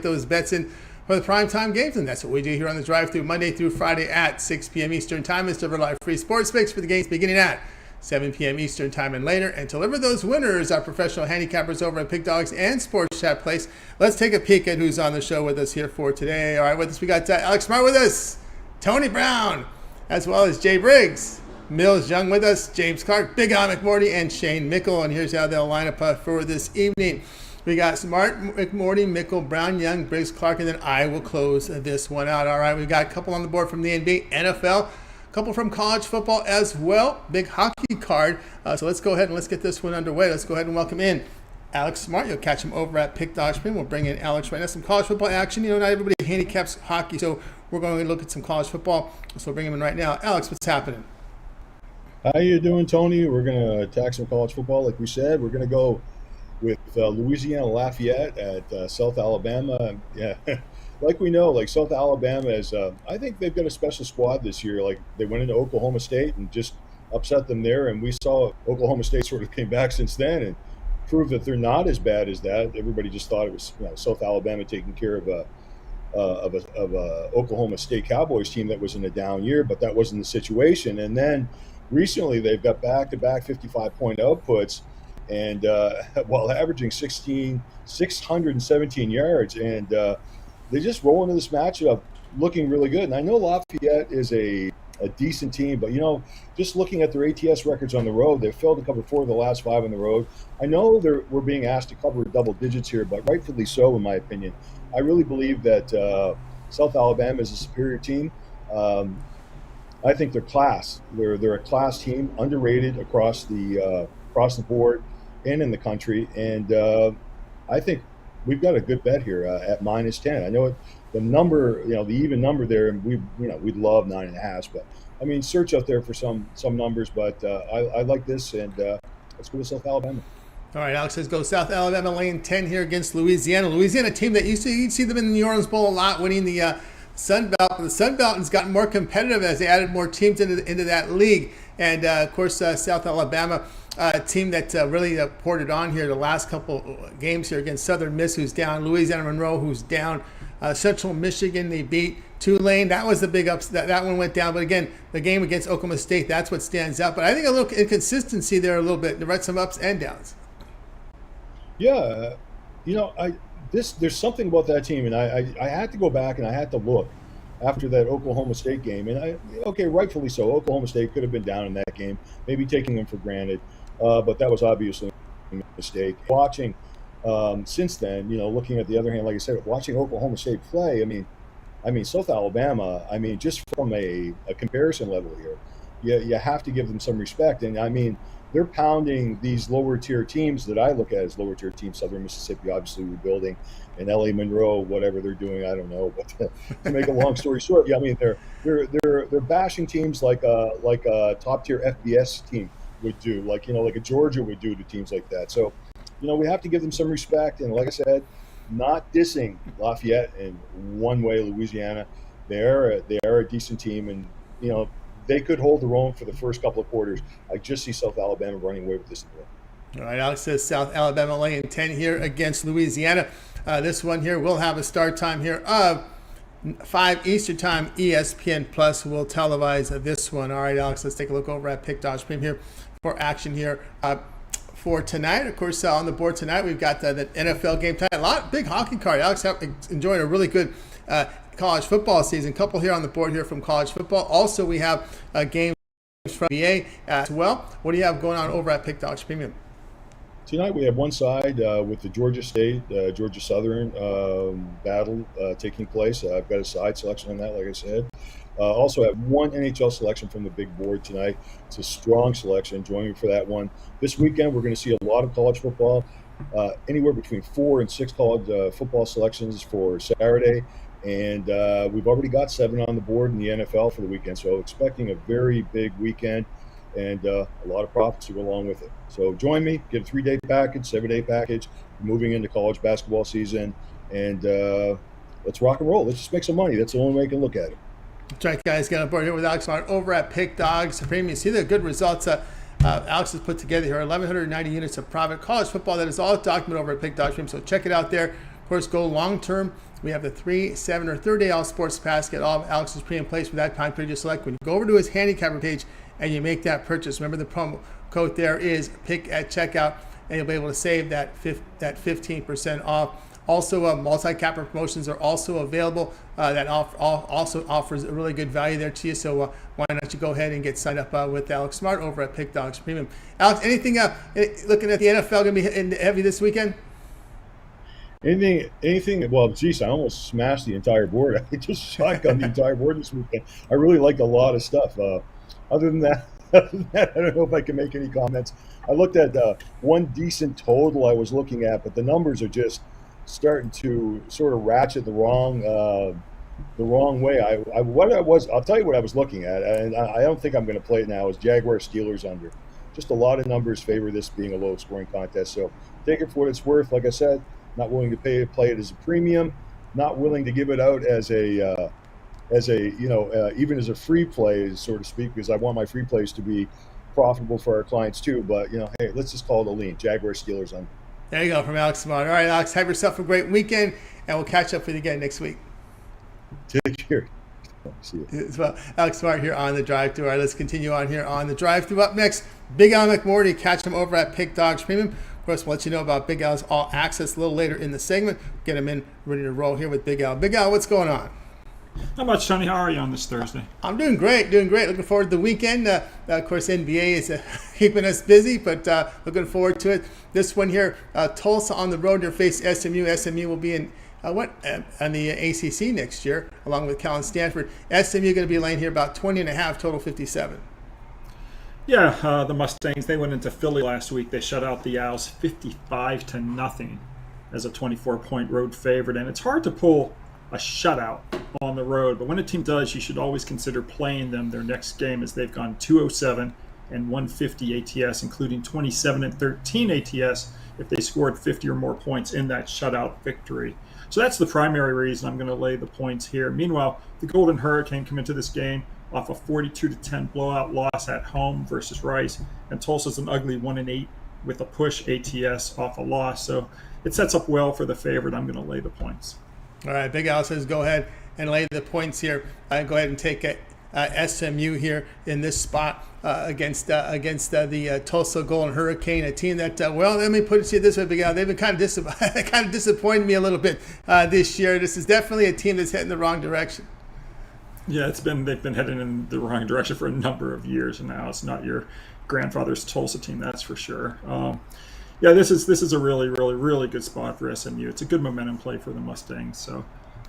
those bets in for the primetime games, and that's what we do here on the Drive Thru Monday through Friday at 6 p.m. Eastern Time. It's deliver live free sports picks for the games beginning at 7 p.m. Eastern Time and later. And to deliver those winners, our professional handicappers over at Pick Dogs and Sports Chat Place. Let's take a peek at who's on the show with us here for today. All right, with us we got Alex Smart with us, Tony Brown, as well as Jay Briggs, Millz Young with us, James Clark, Big Eye McMordie, and Shane Mickle. And here's how they'll line up for this evening. We got Smart, McMordie, Mickle, Brown, Young, Briggs, Clark, and then I will close this one out. All right, we've got a couple on the board from the NBA, NFL, a couple from college football as well. Big hockey card. So let's go ahead and let's get this one underway. Let's go ahead and welcome in Alex Smart. You'll catch him over at Pick Dogs. We'll bring in Alex right now. Some college football action. You know, not everybody handicaps hockey, so we're going to look at some college football. So we'll bring him in right now. Alex, what's happening? How you doing, Tony? We're going to attack some college football. Like we said, we're going to go with Louisiana Lafayette at South Alabama. Yeah, like we know, like South Alabama is, I think they've got a special squad this year. Like they went into Oklahoma State and just upset them there. And we saw Oklahoma State sort of came back since then and proved that they're not as bad as that. Everybody just thought it was South Alabama taking care of a Oklahoma State Cowboys team that was in a down year, but that wasn't the situation. And then recently they've got back-to-back 55-point outputs, and while averaging 617 yards, and they just roll into this matchup looking really good. And I know Lafayette is a decent team, but just looking at their ATS records on the road, they've failed to cover 4 of the last 5 on the road. I know we're being asked to cover double digits here, but rightfully so, in my opinion. I really believe that South Alabama is a superior team. I think they're class. They're a class team, underrated across the board and in the country. And I think we've got a good bet here at -10. I know the number, the even number there, and we'd love 9.5, but I mean, search out there for some numbers. But I like this, and let's go with South Alabama. All right, Alex says go South Alabama laying 10 here against Louisiana. Louisiana team that you'd see them in the New Orleans Bowl a lot, winning the Sun Belt. But the Sun Belt has gotten more competitive as they added more teams into that league. And, of course, South Alabama, a team that really poured it on here the last couple games here against Southern Miss, who's down, Louisiana Monroe, who's down, Central Michigan, they beat Tulane. That was the big upset. That one went down. But, again, the game against Oklahoma State, that's what stands out. But I think a little inconsistency there a little bit. There are some ups and downs. Yeah, there's something about that team, and I had to go back and I had to look after that Oklahoma State game, and rightfully so. Oklahoma State could have been down in that game, maybe taking them for granted, but that was obviously a mistake. Watching since then, looking at the other hand, like I said, watching Oklahoma State play, I mean South Alabama, just from a comparison level here, you have to give them some respect, and I mean, they're pounding these lower tier teams that I look at as lower tier teams. Southern Mississippi obviously rebuilding, and LA Monroe, whatever they're doing, I don't know. But to make a long story short, yeah, I mean they're bashing teams like a top tier FBS team would do, like a Georgia would do to teams like that. So we have to give them some respect. And like I said, not dissing Lafayette in one way, Louisiana. They are a decent team, and they could hold their own for the first couple of quarters. I just see South Alabama running away with this. All right, Alex says South Alabama laying 10 here against Louisiana. This one here will have a start time here of 5 Eastern Time. ESPN Plus will televise this one. All right, Alex, let's take a look over at Pick Dogs Premium here for action here for tonight. Of course, on the board tonight, we've got the NFL game tonight. Big hockey card. Alex enjoying a really good college football season. Couple here on the board here from college football. Also, we have games from NBA as well. What do you have going on over at Pick Dogs Premium? Tonight we have one side with the Georgia State, Georgia Southern battle taking place. I've got a side selection on that, like I said. Also have one NHL selection from the big board tonight. It's a strong selection. Join me for that one. This weekend we're going to see a lot of college football, anywhere between 4 and 6 college football selections for Saturday. And we've already got 7 on the board in the NFL for the weekend. So expecting a very big weekend and a lot of profits to go along with it. So join me, get a 3-day package, 7-day package, moving into college basketball season. And let's rock and roll. Let's just make some money. That's the only way you can look at it. That's right, guys. Get on board here with Alex Smart over at Pick Dogs Premium. See the good results Alex has put together here. 1,190 units of private college football. That is all documented over at Pick Dogs Premium. So check it out there. course, go long term. We have the 3, 7, or 30-day all sports pass. Get all of Alex's premium plays for that time period you select. When you go over to his handicapper page and you make that purchase, remember the promo code there is PICK at checkout, and you'll be able to save that 15% off. Also, multi-capper promotions are also available. That also offers a really good value there to you. So why not you go ahead and get signed up with Alex Smart over at Pick Dogs Premium. Alex, anything looking at the NFL going to be hitting heavy this weekend? Anything? Well, geez, I almost smashed the entire board. I just shotgunned the entire board this weekend. I really liked a lot of stuff. Other than that, I don't know if I can make any comments. I looked at one decent total I was looking at, but the numbers are just starting to sort of ratchet the wrong way. I'll tell you what I was looking at, and I don't think I'm going to play it now. Is Jaguars Steelers under? Just a lot of numbers favor this being a low scoring contest. So take it for what it's worth. Like I said, not willing to play it as a premium, not willing to give it out as a even as a free play, so to speak, because I want my free plays to be profitable for our clients too. But hey, let's just call it a lean. Jaguars Steelers under. There you go from Alex Smart. All right, Alex, have yourself a great weekend, and we'll catch up with you again next week. Take care. See you. As well, Alex Smart here on the drive-thru. All right, let's continue on here on the drive-thru. Up next, Big Al McMordie. Catch him over at Pick Dogs Premium. Of course, we'll let you know about Big Al's All Access a little later in the segment. Get him in, ready to roll here with Big Al. Big Al, what's going on? Not much, Tony. How are you on this Thursday? I'm doing great. Looking forward to the weekend. Of course, NBA is keeping us busy, but looking forward to it. This one here, Tulsa on the road to face SMU. SMU will be in on the ACC next year, along with Cal and Stanford. SMU going to be laying here about 20.5, total 57. Yeah, the Mustangs, they went into Philly last week. They shut out the Owls 55-0 as a 24-point road favorite, and it's hard to pull a shutout on the road, but when a team does, you should always consider playing them their next game, as they've gone 207 and 150 ATS, including 27 and 13 ATS if they scored 50 or more points in that shutout victory. So that's the primary reason I'm going to lay the points here. Meanwhile, the Golden Hurricane come into this game off a 42-10 blowout loss at home versus Rice, and Tulsa's an ugly 1-8 with a push ATS off a loss, so it sets up well for the favorite. I'm going to lay the points. All right, Big Al says go ahead and lay the points here. Go ahead and take SMU here in this spot against the Tulsa Golden Hurricane, a team that, let me put it this way, Big Al, they've been kind of disappointed me a little bit this year. This is definitely a team that's heading the wrong direction. Yeah, they've been heading in the wrong direction for a number of years now. It's not your grandfather's Tulsa team, that's for sure. Yeah, this is a really, really, really good spot for SMU. It's a good momentum play for the Mustangs, so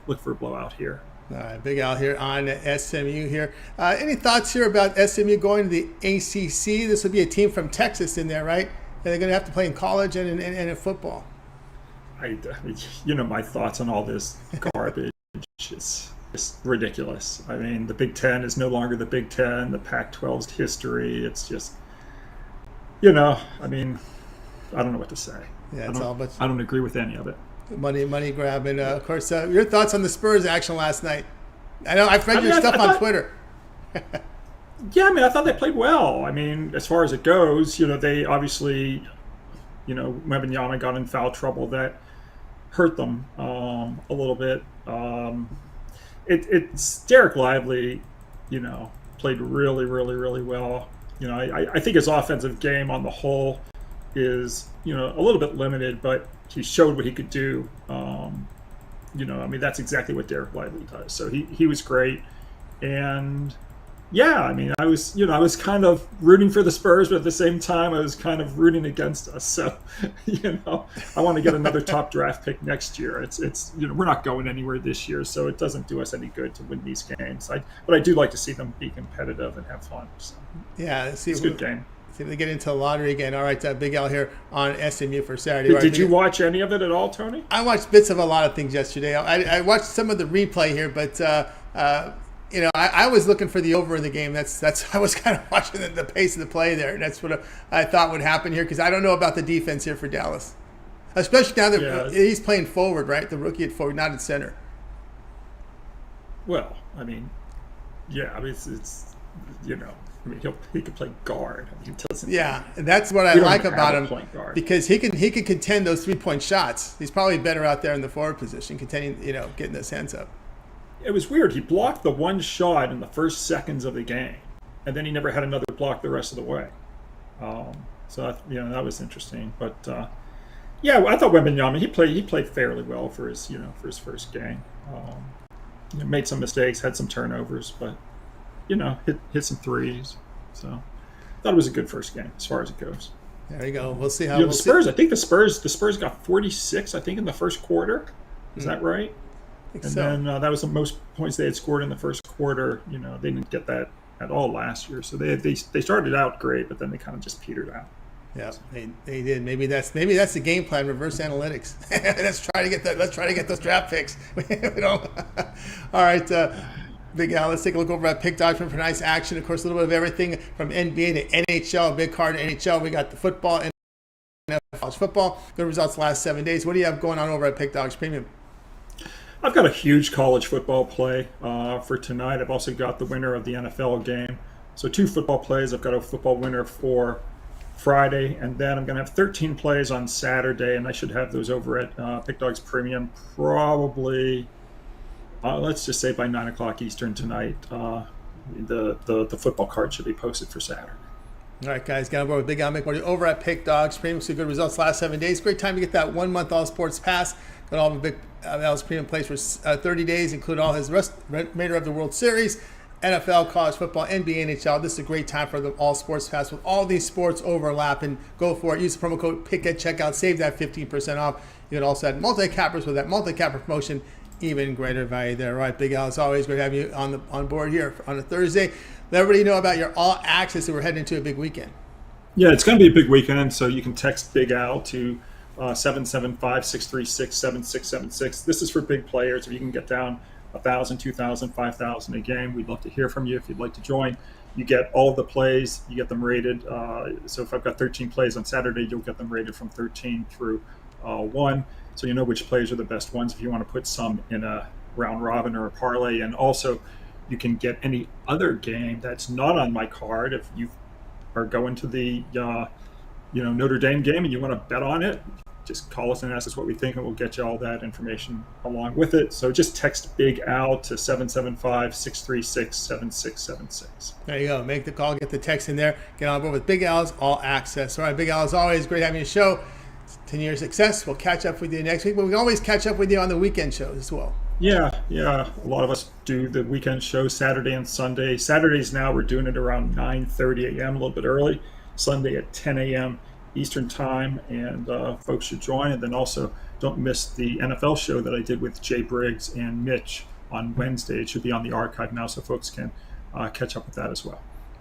look for a blowout here. All right, Big Al here on SMU here. Any thoughts here about SMU going to the ACC? This will be a team from Texas in there, right? And they're going to have to play in college and in football. My thoughts on all this garbage is ridiculous. I mean, the Big Ten is no longer the Big Ten. The Pac-12's history. It's just, I don't know what to say. Yeah, I don't agree with any of it. Money grab. And, of course, your thoughts on the Spurs action last night. I know I've read your stuff on Twitter. Yeah, I thought they played well. As far as it goes, they obviously, Wembanyama got in foul trouble that hurt them a little bit. It's Derek Lively, played really, really, really well. I think his offensive game on the whole is a little bit limited, but he showed what he could do. That's exactly what Derek Lively does. So he was great, and yeah, I was kind of rooting for the Spurs, but at the same time I was kind of rooting against us. So I want to get another top draft pick next year. It's we're not going anywhere this year, so it doesn't do us any good to win these games. But I do like to see them be competitive and have fun. So, yeah, it's a good game. See if they get into the lottery again. All right, Big Al here on SMU for Saturday. Did you watch any of it at all, Tony? I watched bits of a lot of things yesterday. I watched some of the replay here, but I was looking for the over in the game. I was kind of watching the pace of the play there, and that's what I thought would happen here, because I don't know about the defense here for Dallas, especially now that he's playing forward, right? The rookie at forward, not at center. Well, it's I mean, he could play guard. I mean, he doesn't. Yeah, and that's what I You don't like even about have a him point guard. because he can contend those 3-point shots. He's probably better out there in the forward position, contending, getting those hands up. It was weird. He blocked the one shot in the first seconds of the game, and then he never had another block the rest of the way. So that was interesting. But I thought Wembanyama he played fairly well for his first game. Made some mistakes, had some turnovers, but hit some threes. So I thought it was a good first game as far as it goes. There you go. We'll see how the Spurs. I think the Spurs got 46. I think in the first quarter. Is that right? And then that was the most points they had scored in the first quarter. They didn't get that at all last year. So they started out great, but then they kind of just petered out. Yeah, they did. Maybe that's the game plan. Reverse analytics. Let's try to get those draft picks. All right, Big Al. Let's take a look over at Pick Dodge for nice action. Of course, a little bit of everything from NBA to NHL. Big card in NHL. We got the football and college football. Good results the last 7 days. What do you have going on over at Pick Dodge Premium? I've got a huge college football play for tonight. I've also got the winner of the NFL game. So 2 football plays. I've got a football winner for Friday, and then I'm going to have 13 plays on Saturday, and I should have those over at Pick Dogs Premium probably, let's just say by 9 o'clock Eastern tonight. The football card should be posted for Saturday. All right, guys, got on board with Big Al McMordie over at Pick Dogs Premium. So good results last 7 days. Great time to get that 1 month All Sports Pass. Got all the Big Al's Premium plays for 30 days, including all his remainder of the World Series, NFL, college football, NBA, NHL. This is a great time for the All Sports Pass with all these sports overlapping. Go for it. Use the promo code PICK at checkout. Save that 15% off. You can also add multi-cappers with that multi-capper promotion. Even greater value there. All right, Big Al, it's always great to have you on board here on a Thursday. Let everybody know about your all access that we're heading into a big weekend. Yeah, it's going to be a big weekend, so you can text Big Al to 775-636-7676. This is for big players. If you can get down 1,000, 2,000, 5,000 a game, we'd love to hear from you if you'd like to join. You get all of the plays, you get them rated. So if I've got 13 plays on Saturday, you'll get them rated from 13 through 1. So you know which plays are the best ones if you want to put some in a round robin or a parlay. And also, you can get any other game that's not on my card. If you are going to the Notre Dame game and you want to bet on it, just call us and ask us what we think, and we'll get you all that information along with it. So just text Big Al to 775-636-7676. There you go. Make the call, get the text in there, get on board with Big Al's All Access. All right, Big Al, as always, great having you show. 10 years success. We'll catch up with you next week, but we can always catch up with you on the weekend shows as well. Yeah. A lot of us do the weekend shows Saturday and Sunday. Saturdays now we're doing it around 9:30 a.m., a little bit early. Sunday at 10 a.m. Eastern time, and folks should join. And then also don't miss the NFL show that I did with Jay Briggs and Mitch on Wednesday. It should be on the archive now, so folks can catch up with that as well.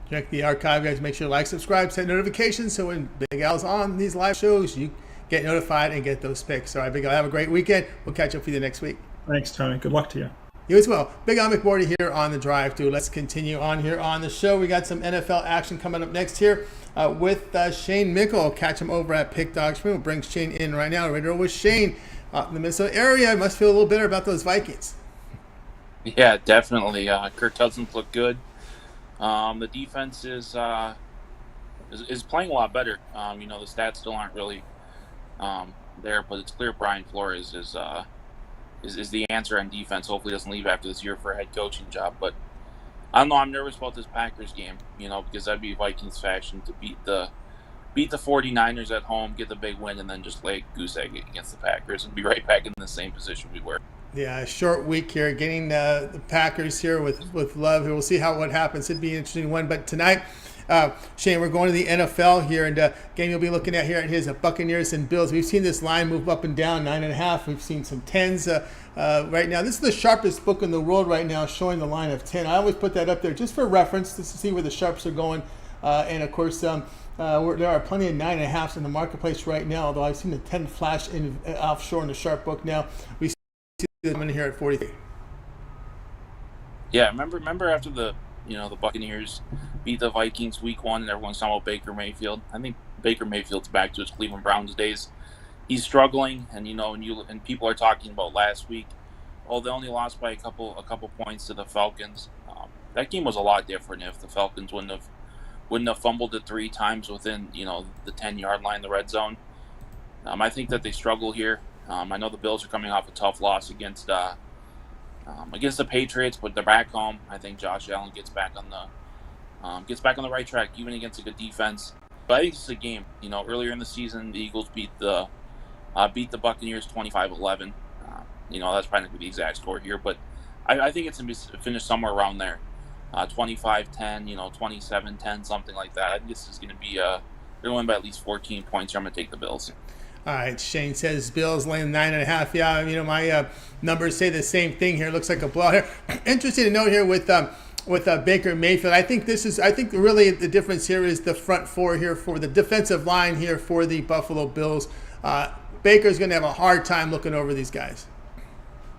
Check the archive, guys. Make sure to like, subscribe, set notifications, so when Big Al's on these live shows, you get notified and get those picks. All right, Big Al, have a great weekend. We'll catch up with you next week. Thanks, Tony. Good luck to you. You as well. Big Al McMordie here on the Drive Thru. Let's continue on here on the show. We got some NFL action coming up next here with Shane Mickle. Catch him over at Pick Dogs. We'll bring Shane in right now. Right over with Shane in the Minnesota area. Must feel a little bitter about those Vikings. Yeah, definitely. Kirk Cousins looked good. The defense is playing a lot better. The stats still aren't really there, but it's clear Brian Flores is the answer on defense. Hopefully he doesn't leave after this year for a head coaching job. But I don't know, I'm nervous about this Packers game, because that'd be Vikings fashion to beat the 49ers at home, get the big win, and then just lay a goose egg against the Packers and be right back in the same position we were. Yeah, a short week here, getting the Packers here with Love. We'll see what happens. It'd be an interesting one. But tonight, Shane, we're going to the NFL here, and game you'll be looking at here at his Buccaneers and Bills. We've seen this line move up and down, 9.5. We've seen some 10s right now. This is the sharpest book in the world right now, showing the line of 10. I always put that up there just for reference, just to see where the sharps are going. And of course, there are plenty of 9.5s in the marketplace right now. Although I've seen the 10 flash offshore in the sharp book now. We see them in here at 43. Yeah, remember after the Buccaneers beat the Vikings week 1 and everyone's talking about Baker Mayfield. I think Baker Mayfield's back to his Cleveland Browns days. He's struggling, and and people are talking about last week. Oh, they only lost by a couple points to the Falcons. that game was a lot different if the Falcons wouldn't have fumbled it 3 times within the 10-yard line, the red zone. I think that they struggle here. I know the Bills are coming off a tough loss against the Patriots, but they're back home. I think Josh Allen gets back on the right track, even against a good defense. But I think this is a game. Earlier in the season, the Eagles beat the Buccaneers 25-11. That's probably not going to be the exact score here, but I think it's going to finish somewhere around there. 25-10, 27-10, something like that. I think this is going to be they're going to win by at least 14 points. I'm going to take the Bills. All right, Shane says Bills laying 9.5. Yeah, my numbers say the same thing here. Looks like a blowout here. Interesting to note here with Baker Mayfield. I think really the difference here is the front four here for the defensive line here for the Buffalo Bills. Baker's going to have a hard time looking over these guys.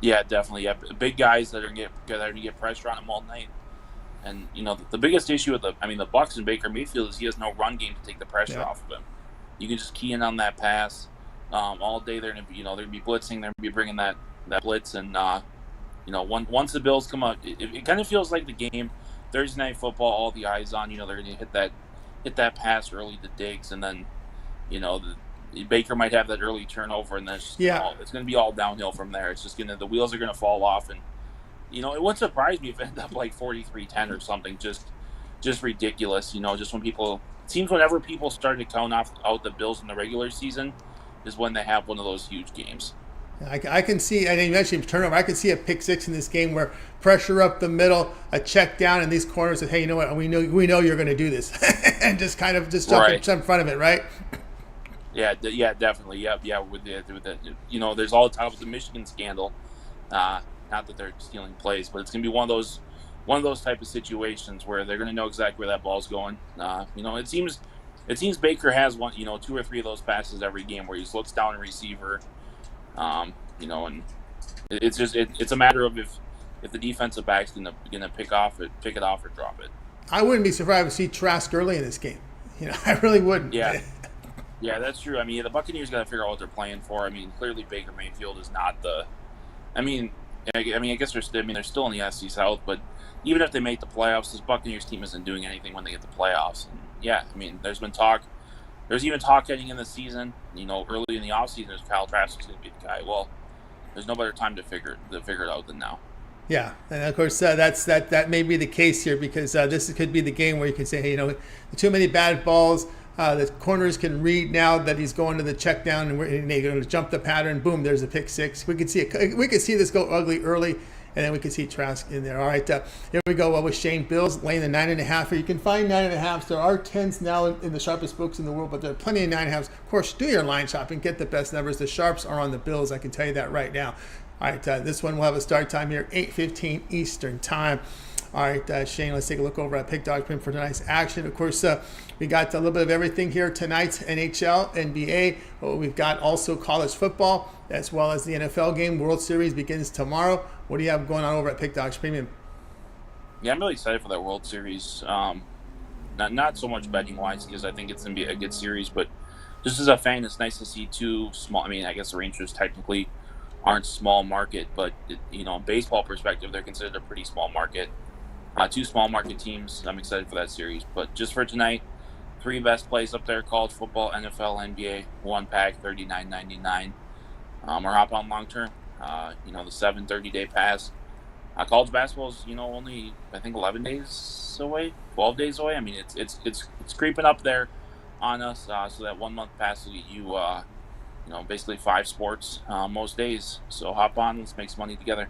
Yeah, definitely. Yeah, big guys that are going to get pressure on him all night. And the biggest issue with the Bucs and Baker Mayfield is he has no run game to take the pressure off of him. You can just key in on that pass all day. They're going to be they're going to be blitzing. They're going to be bringing that blitz, and once the Bills come up, it kind of feels like the game Thursday Night Football. All the eyes on they're going to hit that pass early to Diggs, and then Baker might have that early turnover, and then it's going to be all downhill from there. It's just the wheels are going to fall off, and it wouldn't surprise me if it ended up like 43-10 or something, just ridiculous. Just when people. It seems whenever people start to count out the Bills in the regular season is when they have one of those huge games. I can see, and you mentioned turnover, I can see a pick six in this game where pressure up the middle, a check down, and these corners say, hey, you know what, we know you're going to do this, and just kind of jump in front of it, right? Yeah, definitely. Yeah. With the there's all the talk with the Michigan scandal. Not that they're stealing plays, but it's going to be one of those type of situations where they're going to know exactly where that ball's going. It seems Baker has 2 or 3 of those passes every game where he just looks down a receiver. And it's a matter of if the defensive back's gonna pick it off or drop it. I wouldn't be surprised to see Trask early in this game. I really wouldn't. Yeah. Yeah, that's true. The Buccaneers got to figure out what they're playing for. Clearly Baker Mayfield is not the. I guess they're still in the NFC South, but even if they make the playoffs, this Buccaneers team isn't doing anything when they get the playoffs. And yeah, there's been talk. There's even talk heading in the season. Early in the offseason, is Kyle Trask going to be the guy. Well, there's no better time to figure it out than now. Yeah, and of course that may be the case here because this could be the game where you can say, hey, too many bad balls. The corners can read now that he's going to the check down and they're going to jump the pattern. Boom, there's a pick six. We could see this go ugly early, and then we could see Trask in there. All right, here we go with Shane. Bills laying the 9.5 here. You can find 9.5s. There are 10s now in the sharpest books in the world, but there are plenty of 9.5s. Of course, do your line shopping. Get the best numbers. The sharps are on the Bills. I can tell you that right now. All right, this one will have a start time here, 8:15 Eastern time. All right, Shane, let's take a look over at Pick Dog Pin for tonight's action. Of course, we got a little bit of everything here tonight, NHL, NBA. We've got also college football, as well as the NFL game. World Series begins tomorrow. What do you have going on over at Pick Dogs Premium? Yeah, I'm really excited for that World Series. Not so much betting-wise, because I think it's going to be a good series, but just as a fan, it's nice to see 2 small. I guess the Rangers technically aren't small market, but baseball perspective, they're considered a pretty small market. 2 small market teams. I'm excited for that series. But just for tonight, 3 best plays up there: college football, NFL, NBA. 1 pack, $39.99. Or hop on long term. The 30-day pass. College basketball is only I think 11 days away, 12 days away. It's creeping up there on us. So that 1 month pass will get you basically 5 sports most days. So hop on, let's make some money together.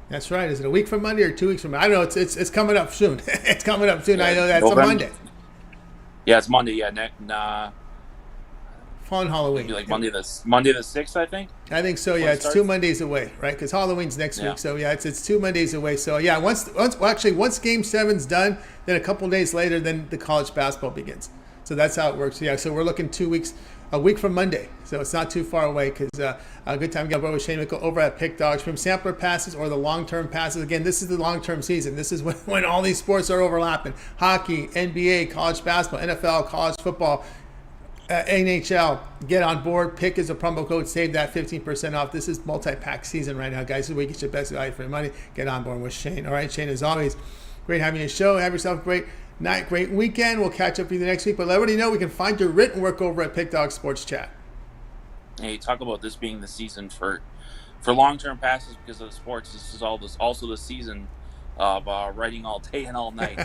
That's right. Is it a week from Monday or 2 weeks from Monday? I don't know. It's coming up soon. It's coming up soon. Yeah, I know that's November. A Monday. Yeah, it's Monday. Yeah, on Halloween. It'll be like Monday the 6th, I think. I think so. Yeah, it's 2 Mondays away, right? Because Halloween's next week. So yeah, it's 2 Mondays away. So yeah, once Game 7's done, then a couple days later, then the college basketball begins. So that's how it works. Yeah. So we're looking 2 weeks. A week from Monday, so it's not too far away because a good time to get over with Shane Mickle over at Pick Dogs. From sampler passes or the long-term passes, again, this is the long-term season. This is when all these sports are overlapping. Hockey, NBA, college basketball, NFL, college football, NHL. Get on board. Pick is a promo code. Save that 15% off. This is multi-pack season right now, guys. This is where you get your best value for your money. Get on board with Shane. All right, Shane, as always, Great having you on the show. Have yourself a great night, great weekend. We'll catch up with you next week. But let everybody know we can find your written work over at Pick Dog Sports Chat. Hey, talk about this being the season for long-term passes because of the sports. This is also the season of writing all day and all night.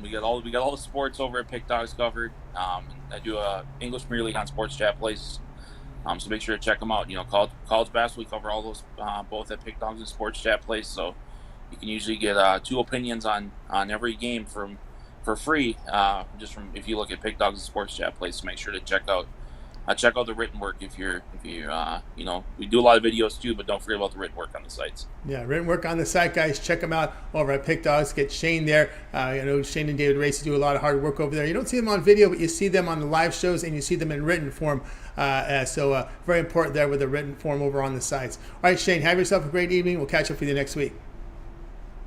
We got all the sports over at Pick Dogs covered. I do a English Premier League on Sports Chat Plays, so make sure to check them out. College basketball, we cover all those both at Pick Dogs and Sports Chat Plays, so you can usually get two opinions on every game for free. Just from if you look at Pick Dogs and Sports Chat Plays, so make sure to check out the written work if you we do a lot of videos too, but don't forget about the written work on the sites. Yeah, written work on the site, guys. Check them out over at Pick Dogs. Get Shane there. Shane and David Racy do a lot of hard work over there. You don't see them on video, but you see them on the live shows and you see them in written form. So very important there with the written form over on the sites. All right, Shane, have yourself a great evening. We'll catch up with you next week.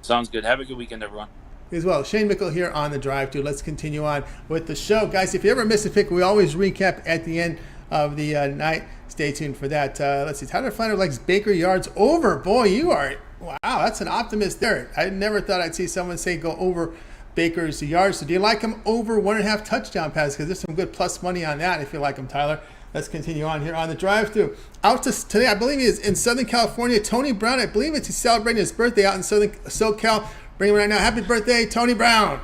Sounds good. Have a good weekend, everyone. As well. Shane Mickle here on the Drive Thru. Let's continue on with the show. Guys, if you ever miss a pick, we always recap at the end of the night. Stay tuned for that. Let's see. Tyler Flanner likes Baker yards over. Boy, you are, wow, that's an optimist there. I never thought I'd see someone say go over Baker's yards. So do you like him over 1.5 touchdown passes? Because there's some good plus money on that if you like him, Tyler. Let's continue on here on the Drive Thru. Out to today, I believe he is in Southern California. Tony Brown, I believe he's celebrating his birthday out in Southern SoCal. Bring him right now. Happy birthday, Tony Brown.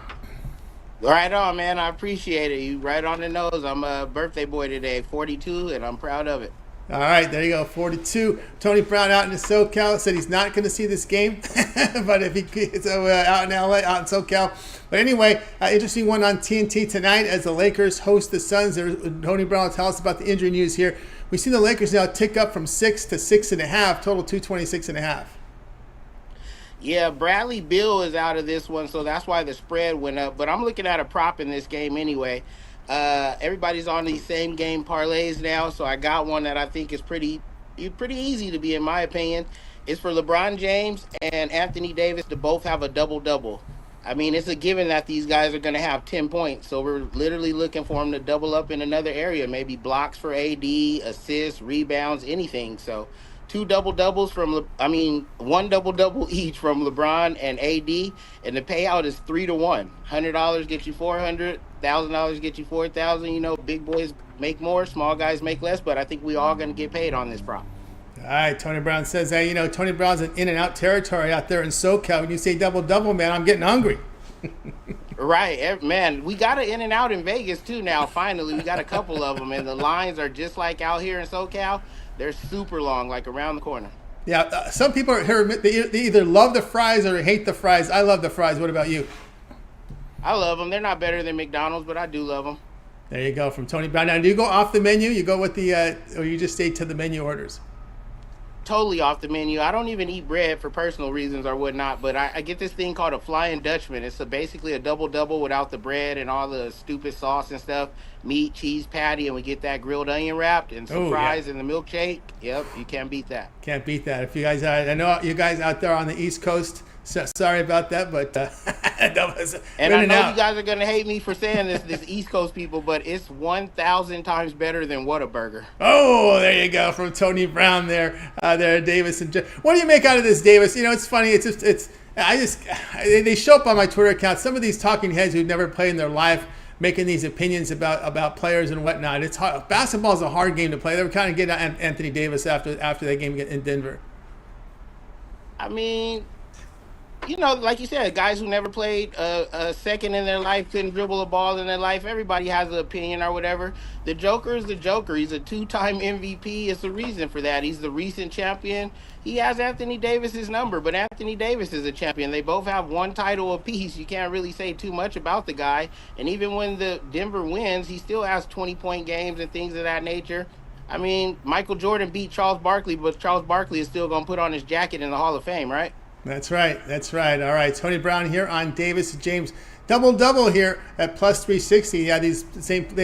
Right on, man. I appreciate it. You right on the nose. I'm a birthday boy today, 42, and I'm proud of it. All right, there you go, 42. Tony Brown out in the SoCal said he's not going to see this game, but if he's out in LA, out in SoCal. But anyway, interesting one on TNT tonight as the Lakers host the Suns. Tony Brown will tell us about the injury news here. We see the Lakers now tick up from 6 to 6.5, total 226.5. Yeah, Bradley Beal is out of this one, so that's why the spread went up. But I'm looking at a prop in this game anyway. Everybody's on these same game parlays now, so I got one that I think is pretty easy to be, in my opinion. It's for LeBron James and Anthony Davis to both have a double-double. I mean, it's a given that these guys are going to have 10 points, so we're literally looking for them to double up in another area, maybe blocks for AD, assists, rebounds, anything. So one double-double each from LeBron and AD, and the payout is 3-1. $100 gets you $400, $1,000 gets you $4,000. Big boys make more, small guys make less, but I think we all going to get paid on this prop. All right, Tony Brown says, hey, Tony Brown's in in-and-out territory out there in SoCal. When you say double-double, man, I'm getting hungry. Right, man. We got an In-N-Out in Vegas, too, now, finally. We got a couple of them, and the lines are just like out here in SoCal. They're super long, like around the corner. Yeah, some people are here, they either love the fries or hate the fries. I love the fries. What about you? I love them. They're not better than McDonald's, but I do love them. There you go, from Tony Brown. Now, do you go off the menu? You go with or you just stay to the menu orders? Totally off the menu. I don't even eat bread for personal reasons or whatnot, but I get this thing called a Flying Dutchman. It's basically a double-double without the bread and all the stupid sauce and stuff. Meat, cheese patty, and we get that grilled onion wrapped and some fries and the milkshake. Yep, you can't beat that. Can't beat that. If you guys I know you guys out there on the East Coast, sorry about that, but that was and I know you guys are going to hate me for saying this East Coast people, but it's 1,000 times better than Whataburger. Oh, there you go, from Tony Brown there, Davis. And what do you make out of this, Davis? It's funny. They show up on my Twitter account. Some of these talking heads who've never played in their life making these opinions about players and whatnot. It's hard. Basketball is a hard game to play. They were kind of getting at Anthony Davis after that game in Denver. I mean, like you said, guys who never played a second in their life, couldn't dribble a ball in their life. Everybody has an opinion or whatever. The Joker is the Joker. He's a 2-time MVP. It's a reason for that. He's the recent champion. He has Anthony Davis's number, but Anthony Davis is a champion. They both have one title apiece. You can't really say too much about the guy. And even when the Denver wins, he still has 20-point games and things of that nature. I mean, Michael Jordan beat Charles Barkley, but Charles Barkley is still going to put on his jacket in the Hall of Fame, right? That's right. All right, Tony Brown here on Davis James. Double here at plus 360. Yeah, they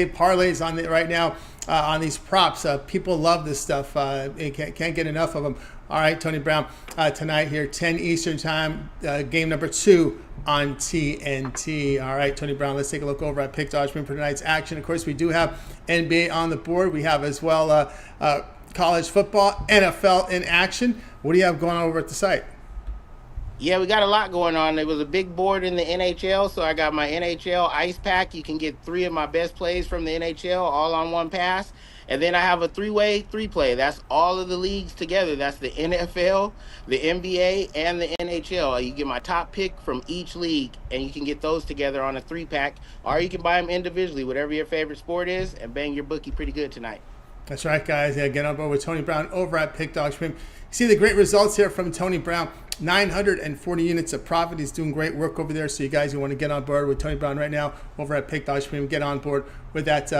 parlays on right now on these props. People love this stuff. They can't get enough of them. All right, Tony Brown tonight here, 10 Eastern time, game number 2 on TNT. All right, Tony Brown, let's take a look over at Pick Dodge for tonight's action. Of course, we do have NBA on the board. We have as well college football, NFL in action. What do you have going on over at the site? Yeah, we got a lot going on. There was a big board in the NHL, so I got my NHL ice pack. You can get 3 of my best plays from the NHL all on one pass. And then I have a three-way three-play. That's all of the leagues together. That's the NFL, the NBA, and the NHL. You get my top pick from each league, and you can get those together on a 3-pack, or you can buy them individually, whatever your favorite sport is, and bang your bookie pretty good tonight. That's right, guys. Yeah, get on board with Tony Brown over at Pick Dog Stream. See the great results here from Tony Brown. 940 units of profit. He's doing great work over there. So you guys who want to get on board with Tony Brown right now over at Pick Dog Stream, get on board with that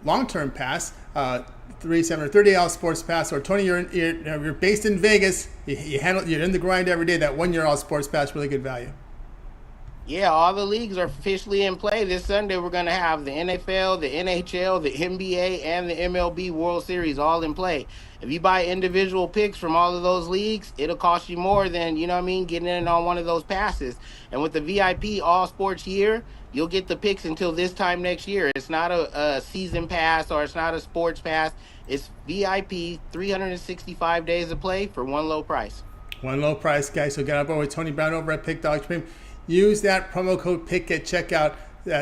long-term pass, 37 or 30-hour sports pass. Or Tony, you're based in Vegas. You're in the grind every day. That 1 year all sports pass, really good value. Yeah, all the leagues are officially in play. This Sunday, we're going to have the NFL, the NHL, the NBA, and the MLB World Series all in play. If you buy individual picks from all of those leagues, it'll cost you more than, getting in on one of those passes. And with the VIP all sports year, you'll get the picks until this time next year. It's not a season pass or it's not a sports pass. It's VIP, 365 days of play for one low price. One low price, guys. So get on board with Tony Brown over at Pick Dog Stream. Use that promo code PICK at checkout.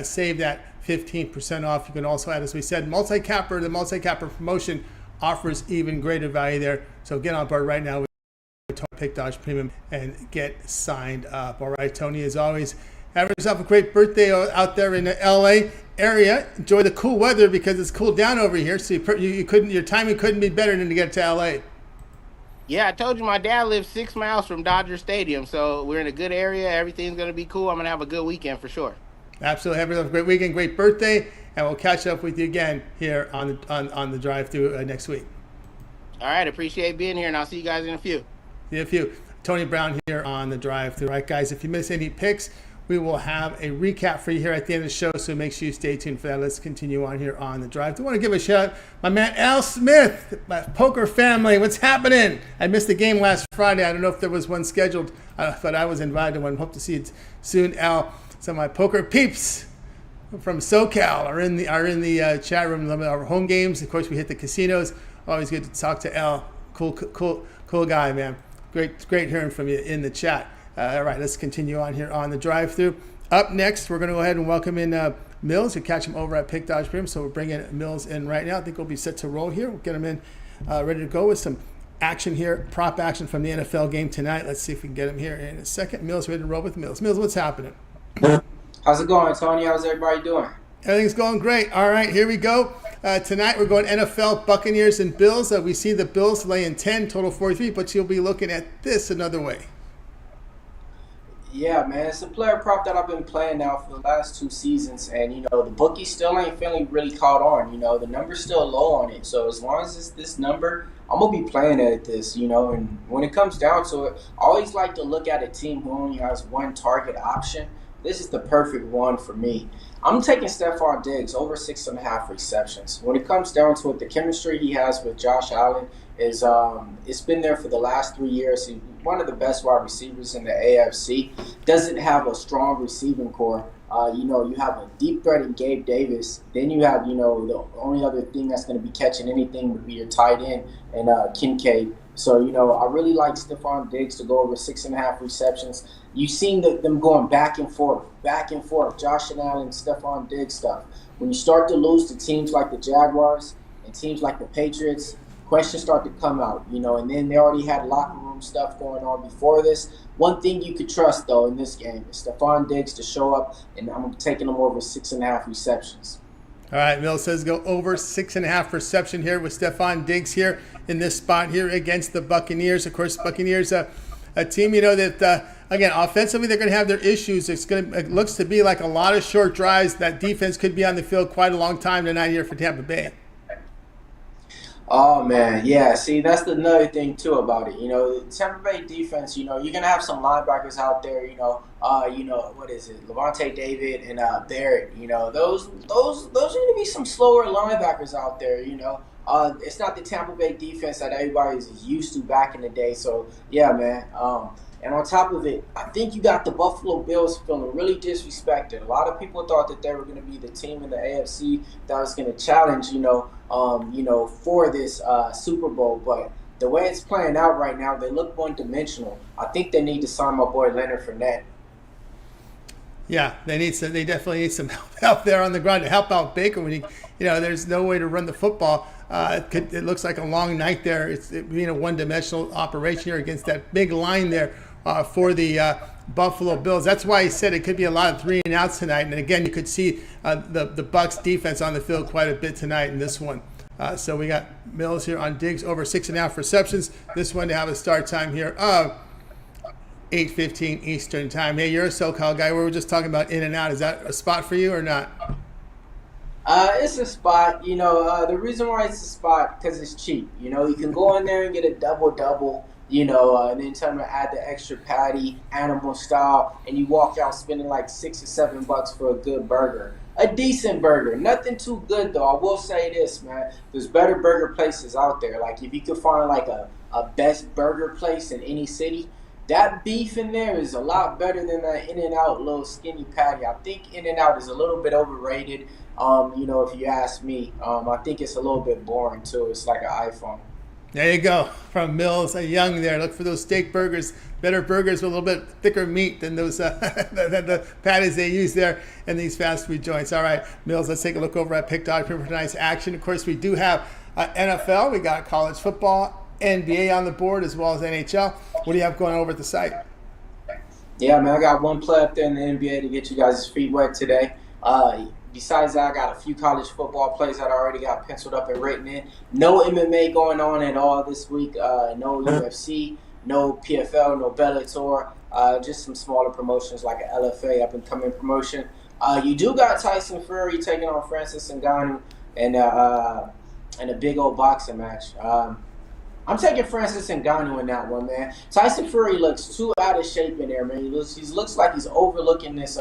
Save that 15% off. You can also add, as we said, multi-capper. The multi-capper promotion offers even greater value there. So get on board right now with Tony Pick Dodge Premium and get signed up. All right, Tony, as always, have yourself a great birthday out there in the LA area. Enjoy the cool weather because it's cooled down over here. So your timing couldn't be better than to get to LA. Yeah, I told you my dad lives 6 miles from Dodger Stadium, so we're in a good area. Everything's going to be cool. I'm going to have a good weekend for sure. Absolutely. Have yourself a great weekend, great birthday, and we'll catch up with you again here on the drive-thru next week. All right, appreciate being here, and I'll see you guys in a few. See you in a few. Tony Brown here on the drive-thru. All right, guys, if you miss any picks, we will have a recap for you here at the end of the show, so make sure you stay tuned for that. Let's continue on here on the drive. I want to give a shout out my man Al Smith, my poker family. What's happening? I missed the game last Friday. I don't know if there was one scheduled, but I was invited to one. Hope to see it soon, Al. So my poker peeps from SoCal are in the chat room. Our home games, of course, we hit the casinos. Always good to talk to Al. Cool guy, man. Great hearing from you in the chat. All right, let's continue on here on the drive-thru. Up next, we're going to go ahead and welcome in Millz. We'll catch him over at Pick Dodge Premium. So we're bringing Millz in right now. I think we'll be set to roll here. We'll get him in ready to go with some action here, prop action from the NFL game tonight. Let's see if we can get him here in a second. Millz, ready to roll with Millz. Millz, what's happening? How's it going, Tony? How's everybody doing? Everything's going great. All right, here we go. Tonight we're going NFL, Buccaneers, and Bills. We see the Bills laying 10, total 43, but you'll be looking at this another way. Yeah, man, it's a player prop that I've been playing now for the last 2 seasons, and the bookie still ain't feeling really caught on. The number's still low on it, so as long as it's this number, I'm gonna be playing at this. And when it comes down to it, I always like to look at a team who only has one target option. This is the perfect one for me. I'm taking Stephon Diggs over 6.5 receptions. When it comes down to it, the chemistry he has with Josh Allen is it's been there for the last 3 years. He's one of the best wide receivers in the AFC. Doesn't have a strong receiving core. You have a deep threat in Gabe Davis. Then you have, the only other thing that's going to be catching anything would be your tight end and Kincaid. So, I really like Stephon Diggs to go over 6.5 receptions. You've seen them going back and forth, Josh Allen, Stephon Diggs stuff. When you start to lose to teams like the Jaguars and teams like the Patriots, questions start to come out, and then they already had locker room stuff going on before this. One thing you could trust, though, in this game is Stephon Diggs to show up, and I'm taking him over 6.5 receptions. All right, Millz says go over 6.5 reception here with Stephon Diggs here in this spot here against the Buccaneers. Of course, Buccaneers, a team, that, again, offensively they're going to have their issues. It looks to be like a lot of short drives. That defense could be on the field quite a long time tonight here for Tampa Bay. Oh, man, yeah. See, that's another thing, too, about it. The Tampa Bay defense, you're going to have some linebackers out there, what is it, Levante David and Barrett. Those are going to be some slower linebackers out there, It's not the Tampa Bay defense that everybody is used to back in the day. So, yeah, man. And on top of it, I think you got the Buffalo Bills feeling really disrespected. A lot of people thought that they were going to be the team in the AFC that was going to challenge, for this Super Bowl. But the way it's playing out right now, they look one-dimensional. I think they need to sign my boy Leonard Fournette. Yeah, they definitely need some help there on the ground to help out Baker when there's no way to run the football. It looks like a long night there. It's being a one-dimensional operation here against that big line there for the Buffalo Bills. That's why he said it could be a lot of 3-and-outs tonight. And again, you could see the Bucs defense on the field quite a bit tonight in this one. So we got Millz here on Diggs over 6.5 receptions. This one to have a start time here of 8:15 Eastern time. Hey, you're a SoCal guy. We were just talking about in and out. Is that a spot for you or not? It's a spot. The reason why it's a spot because it's cheap. You can go in there and get a double-double, and then tell them to add the extra patty, animal style, and you walk out spending like $6 or $7 for a good burger. A decent burger. Nothing too good, though. I will say this, man. There's better burger places out there. Like, if you could find, like, a best burger place in any city, that beef in there is a lot better than that In-N-Out little skinny patty. I think In-N-Out is a little bit overrated, if you ask me. I think it's a little bit boring, too. It's like an iPhone. There you go. From Millz Young there. Look for those steak burgers, better burgers with a little bit thicker meat than those the patties they use there in these fast food joints. All right, Millz, let's take a look over at Pick Dog for tonight's action. Of course, we do have NFL. We got college football, NBA on the board, as well as NHL. What do you have going over at the site? Yeah, man, I got one play up there in the NBA to get you guys' feet wet today. Besides that, I got a few college football plays that I already got penciled up and written in. No MMA going on at all this week. No UFC, no PFL, no Bellator. Just some smaller promotions like an LFA up-and-coming promotion. You do got Tyson Fury taking on Francis Ngannou in a big old boxing match. I'm taking Francis Ngannou in that one, man. Tyson Fury looks too out of shape in there, man. He looks like he's overlooking this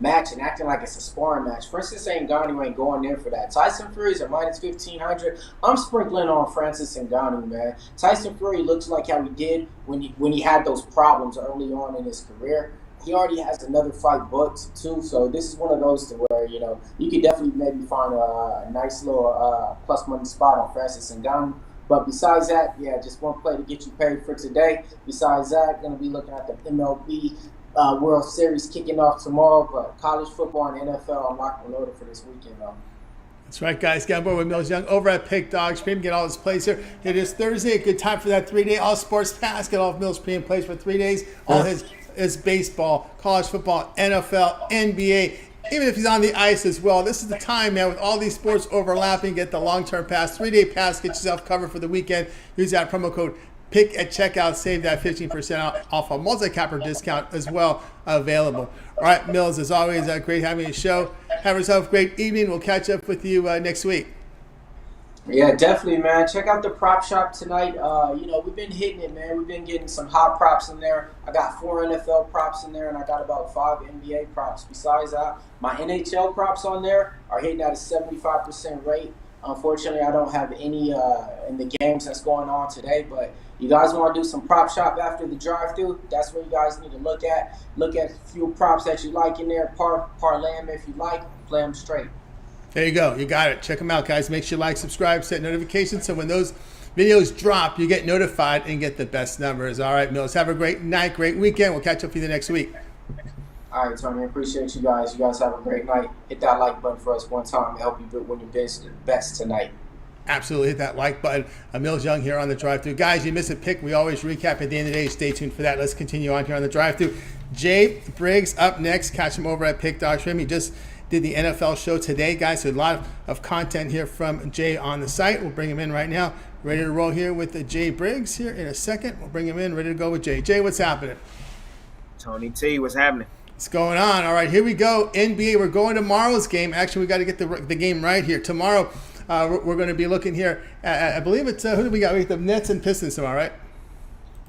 match and acting like it's a sparring match. Francis Ngannou ain't going there for that. Tyson Fury's at minus 1,500. I'm sprinkling on Francis Ngannou, man. Tyson Fury looks like how he did when he had those problems early on in his career. He already has another fight booked, too, so this is one of those to where, you could definitely maybe find a nice little plus money spot on Francis Ngannou. But besides that, yeah, just one play to get you paid for today. Besides that, going to be looking at the MLB World Series kicking off tomorrow. But college football and NFL, I'm locked and loaded for this weekend, though. That's right, guys. Get on board with Millz Young over at Pick Dog Stream. Get all his plays here. It is Thursday. A good time for that 3-day all sports pass. Get all of Millz Premium plays for 3 days. All his baseball, college football, NFL, NBA. Even if he's on the ice as well, this is the time, man, with all these sports overlapping, get the long-term pass, 3-day pass, get yourself covered for the weekend. Use that promo code PICK at checkout, save that 15% off a multi-capper discount as well available. All right, Millz, as always, great having you show. Have yourself a great evening. We'll catch up with you next week. Yeah, definitely, man. Check out the prop shop tonight. We've been hitting it, man. We've been getting some hot props in there. I got 4 NFL props in there, and I got about 5 NBA props. Besides that, my NHL props on there are hitting at a 75% rate. Unfortunately, I don't have any in the games that's going on today, but you guys want to do some prop shop after the drive-thru, that's where you guys need to look at. Look at a few props that you like in there, parlay them if you like, play them straight. There you go. You got it. Check them out, guys. Make sure you like, subscribe, set notifications so when those videos drop, you get notified and get the best numbers. All right, Millz. Have a great night, great weekend. We'll catch up with you next week. All right, Tony. Appreciate you guys. You guys have a great night. Hit that like button for us one time to help you win your bets tonight. Absolutely. Hit that like button. Millz Young here on the drive-thru. Guys, you miss a pick. We always recap at the end of the day. Stay tuned for that. Let's continue on here on the drive-thru. Jay Briggs up next. Catch him over at Pick Dog Stream. He just did the NFL show today, guys. So a lot of content here from Jay on the site. We'll bring him in right now. Ready to roll here with Jay Briggs here in a second. We'll bring him in. Ready to go with Jay. Jay, what's happening? Tony T, what's happening? What's going on? All right, here we go. NBA, we're going tomorrow's game. Actually, we got to get the game right here. Tomorrow, we're going to be looking here at, I believe it's, who do we got? We got the Nets and Pistons tomorrow, right?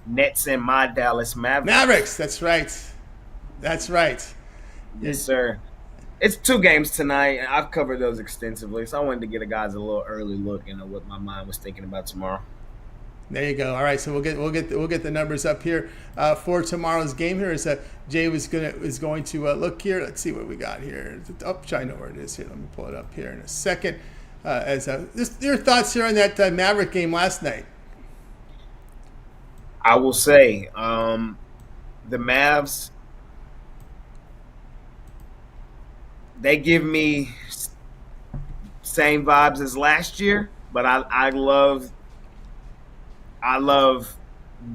Nets and my Dallas Mavericks. Mavericks, that's right. That's right. Yes, sir. It's 2 games tonight. I've covered those extensively, so I wanted to get a guys a little early look into what my mind was thinking about tomorrow. There you go. All right, so we'll get the numbers up here for tomorrow's game. Here is Jay is going to look here. Let's see what we got here. I know where it is here. Let me pull it up here in a second. Your thoughts here on that Maverick game last night? I will say the Mavs, they give me same vibes as last year, but I love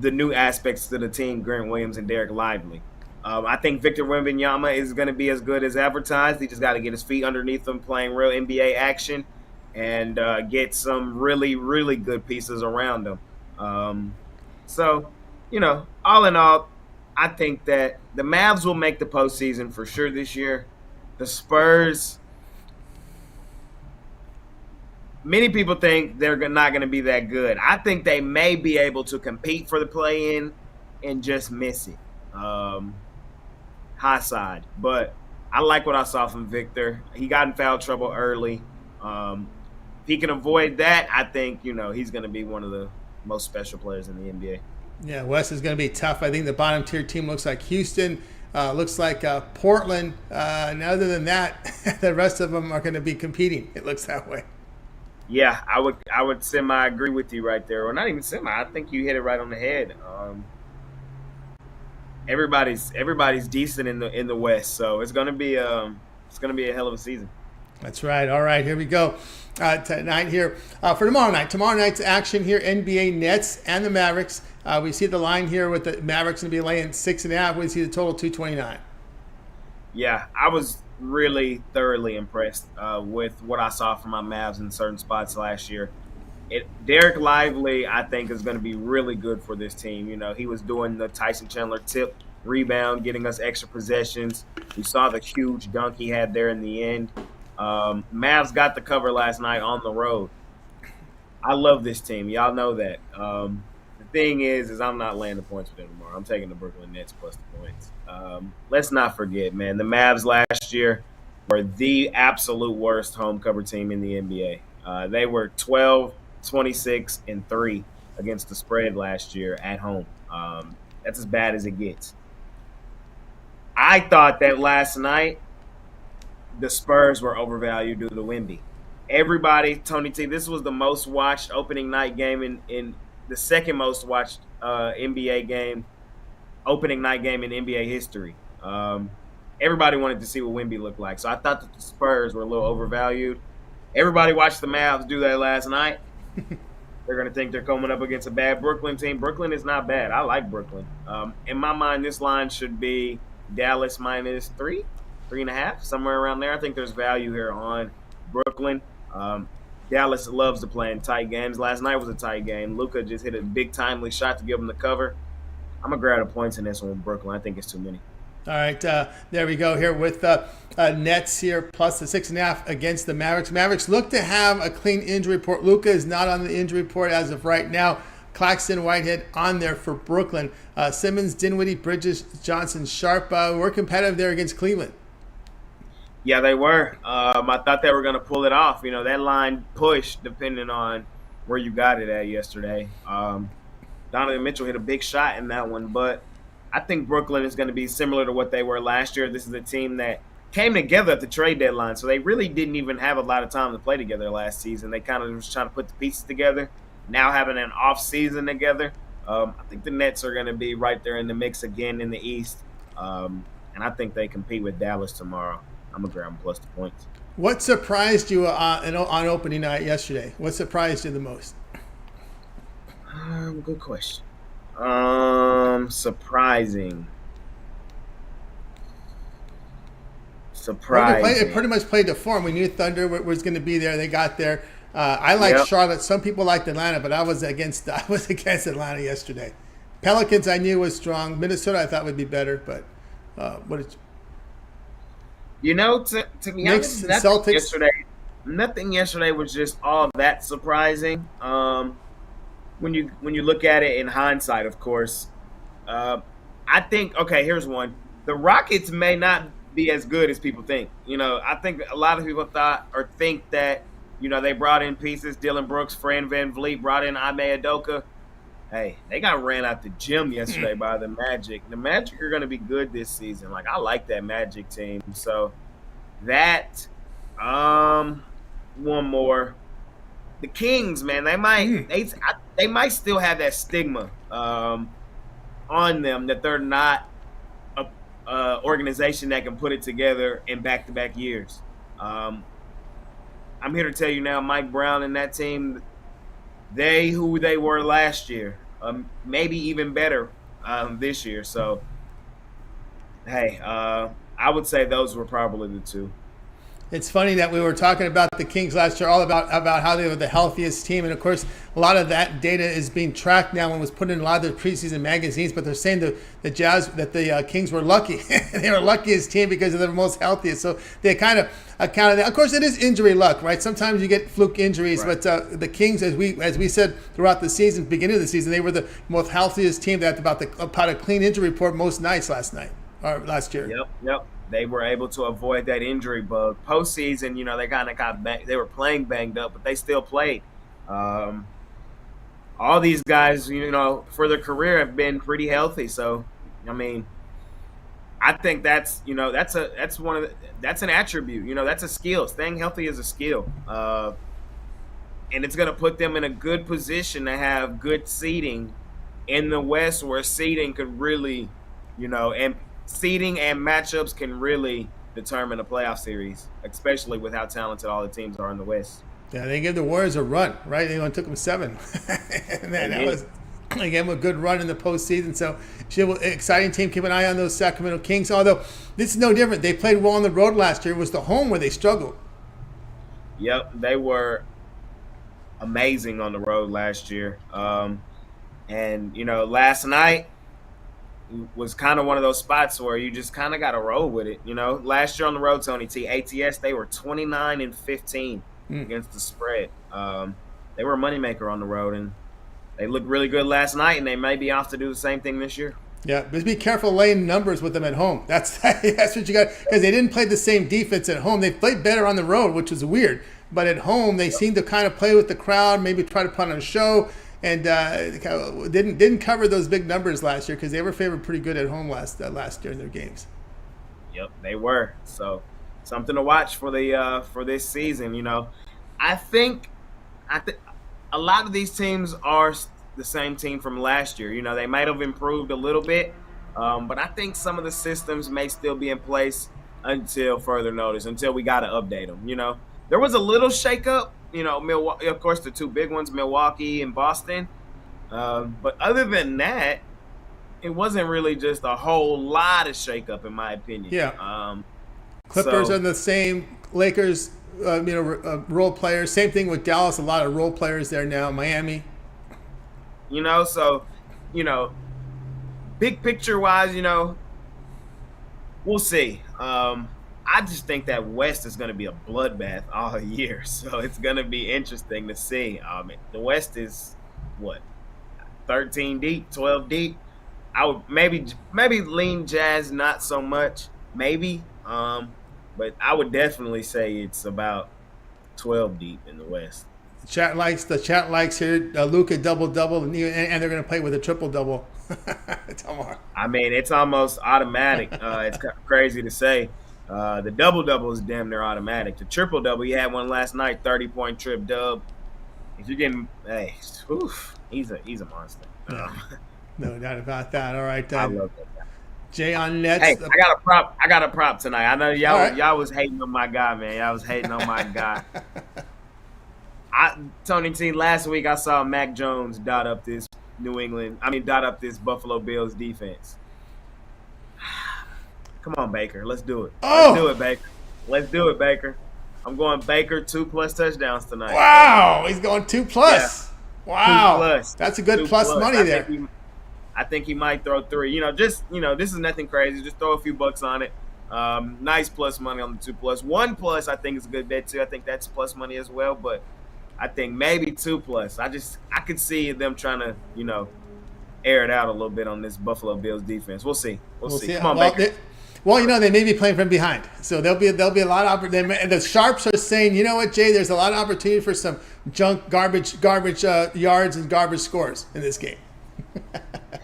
the new aspects to the team, Grant Williams and Derek Lively. I think Victor Wembanyama is going to be as good as advertised. He just got to get his feet underneath him, playing real NBA action, and get some really, really good pieces around him. So, all in all, I think that the Mavs will make the postseason for sure this year. The Spurs, many people think they're not going to be that good. I think they may be able to compete for the play-in and just miss it. High side. But I like what I saw from Victor. He got in foul trouble early. If he can avoid that, I think, he's going to be one of the most special players in the NBA. Yeah, West is going to be tough. I think the bottom tier team looks like Houston, looks like Portland. And other than that, the rest of them are going to be competing. It looks that way. Yeah, I would semi agree with you right there, or not even semi. I think you hit it right on the head. Everybody's decent in the West, so it's gonna be a hell of a season. That's right. All right, here we go. Tonight here for tomorrow night. Tomorrow night's action here: NBA Nets and the Mavericks. We see the line here with the Mavericks going to be laying 6.5. We see the total 229. Yeah, I was really thoroughly impressed with what I saw from my Mavs in certain spots last year. Derek Lively, I think, is going to be really good for this team. He was doing the Tyson Chandler tip rebound, getting us extra possessions. We saw the huge dunk he had there in the end. Mavs got the cover last night on the road. I love this team. Y'all know that. The thing is I'm not laying the points with them tomorrow. I'm taking the Brooklyn Nets plus the points. Let's not forget, man, the Mavs last year were the absolute worst home cover team in the NBA. They were 12, 26, and 3 against the spread last year at home. That's as bad as it gets. I thought that last night the Spurs were overvalued due to Wemby. Everybody, Tony T, this was the most watched opening night game in the second most watched NBA game, opening night game in NBA history. Everybody wanted to see what Wemby looked like. So I thought that the Spurs were a little overvalued. Everybody watched the Mavs do that last night. They're going to think they're coming up against a bad Brooklyn team. Brooklyn is not bad. I like Brooklyn. In my mind, this line should be Dallas minus 3.5, somewhere around there. I think there's value here on Brooklyn. Dallas loves to play in tight games. Last night was a tight game. Luka just hit a big timely shot to give them the cover. I'm going to grab the points in this one with Brooklyn. I think it's too many. All right, there we go here with Nets here plus the 6.5 against the Mavericks. Mavericks look to have a clean injury report. Luka is not on the injury report as of right now. Claxton, Whitehead on there for Brooklyn. Simmons, Dinwiddie, Bridges, Johnson, Sharp were competitive there against Cleveland. Yeah, they were. I thought they were going to pull it off. That line pushed depending on where you got it at yesterday. Donovan Mitchell hit a big shot in that one, but I think Brooklyn is going to be similar to what they were last year. This is a team that came together at the trade deadline, so they really didn't even have a lot of time to play together last season. They kind of was trying to put the pieces together. Now having an off season together, I think the Nets are going to be right there in the mix again in the East, and I think they compete with Dallas tomorrow. I'm going to grab them plus the points. What surprised you on opening night yesterday? What surprised you the most? Good question. Surprising. It pretty much played to form. We knew Thunder was going to be there. They got there. I like Charlotte. Some people liked Atlanta, but I was against Atlanta yesterday. Pelicans I knew was strong. Minnesota I thought would be better, but to be honest, nothing yesterday was just all that surprising. When you look at it in hindsight, of course, I think, okay, here's one. The Rockets may not be as good as people think. I think a lot of people thought or think that, they brought in pieces. Dylan Brooks, Fran VanVleet, brought in Ime Udoka. Hey, they got ran out the gym yesterday by the Magic. The Magic are going to be good this season. I like that Magic team. So that, one more. The Kings, man, they might still have that stigma. on them that they're not a organization that can put it together in back-to-back years. I'm here to tell you now, Mike Brown and that team, who they were last year, maybe even better this year. So, hey, I would say those were probably the two. It's funny that we were talking about the Kings last year, all about how they were the healthiest team. And, of course, a lot of that data is being tracked now and was put in a lot of the preseason magazines. But they're saying the Kings were lucky. They were luckiest team because they're the most healthiest. So they kind of accounted that. Of course, it is injury luck, right? Sometimes you get fluke injuries. Right. But the Kings, as we said throughout the season, beginning of the season, they were the most healthiest team. They had about a clean injury report most nights last year. Yep. They were able to avoid that injury bug. Postseason, they kind of got back. They were playing banged up, but they still played. All these guys, for their career have been pretty healthy. So, I think that's an attribute. That's a skill. Staying healthy is a skill, and it's going to put them in a good position to have good seeding in the West, where seeding could really, and seeding and matchups can really determine a playoff series, especially with how talented all the teams are in the West. Yeah, they gave the Warriors a run, right? They only took them 7. And they gave them a good run in the postseason. So, exciting team. Keep an eye on those Sacramento Kings. Although, this is no different. They played well on the road last year. It was the home where they struggled. Yep, they were amazing on the road last year. And last night was kind of one of those spots where you just kind of got to roll with it. Last year on the road, Tony T, ATS, they were 29-15 against the spread. They were a moneymaker on the road, and they looked really good last night, and they may be off to do the same thing this year. Yeah, but be careful laying numbers with them at home. That's what you got, because they didn't play the same defense at home. They played better on the road, which was weird. But at home, they seemed to kind of play with the crowd, maybe try to put on a show. And didn't cover those big numbers last year because they were favored pretty good at home last year in their games. Yep, they were. So something to watch for this season. I think a lot of these teams are the same team from last year. They might have improved a little bit, but I think some of the systems may still be in place until further notice, until we got to update them. There was a little shakeup. Milwaukee, of course, the two big ones, Milwaukee and Boston. But other than that, it wasn't really just a whole lot of shakeup, in my opinion. Yeah. Clippers are the same. Lakers, role players. Same thing with Dallas. A lot of role players there now. Miami. Big picture wise, we'll see. I just think that West is going to be a bloodbath all year, so it's going to be interesting to see. The West is, 13 deep, 12 deep? I would maybe lean Jazz, not so much, maybe. But I would definitely say it's about 12 deep in the West. The chat likes here Luka double-double, and they're going to play with a triple-double tomorrow. It's almost automatic. It's crazy to say. The double-double is damn near automatic. The triple-double, he had one last night, 30-point trip dub. If you're getting, he's a monster. No doubt about that. All right. I love that guy. Jay on Nets. Hey, I got a prop tonight. I know y'all was hating on my guy, man. Y'all was hating on my guy. Tony T, last week I saw Mac Jones dot up this Buffalo Bills defense. Come on, Baker. Let's do it. Let's do it, Baker. I'm going Baker 2+ touchdowns tonight. Wow. He's going 2+. Yeah. Wow. 2+. That's a good plus money there. I think he might throw 3. This is nothing crazy. Just throw a few bucks on it. Nice plus money on the 2+. 1+, I think is a good bet too. I think that's plus money as well. But I think maybe 2+. I could see them trying to, air it out a little bit on this Buffalo Bills defense. We'll see. We'll see. Come on, Baker. They may be playing from behind, so there'll be a lot of opportunity. And the sharps are saying, you know what, Jay? There's a lot of opportunity for some garbage yards and garbage scores in this game.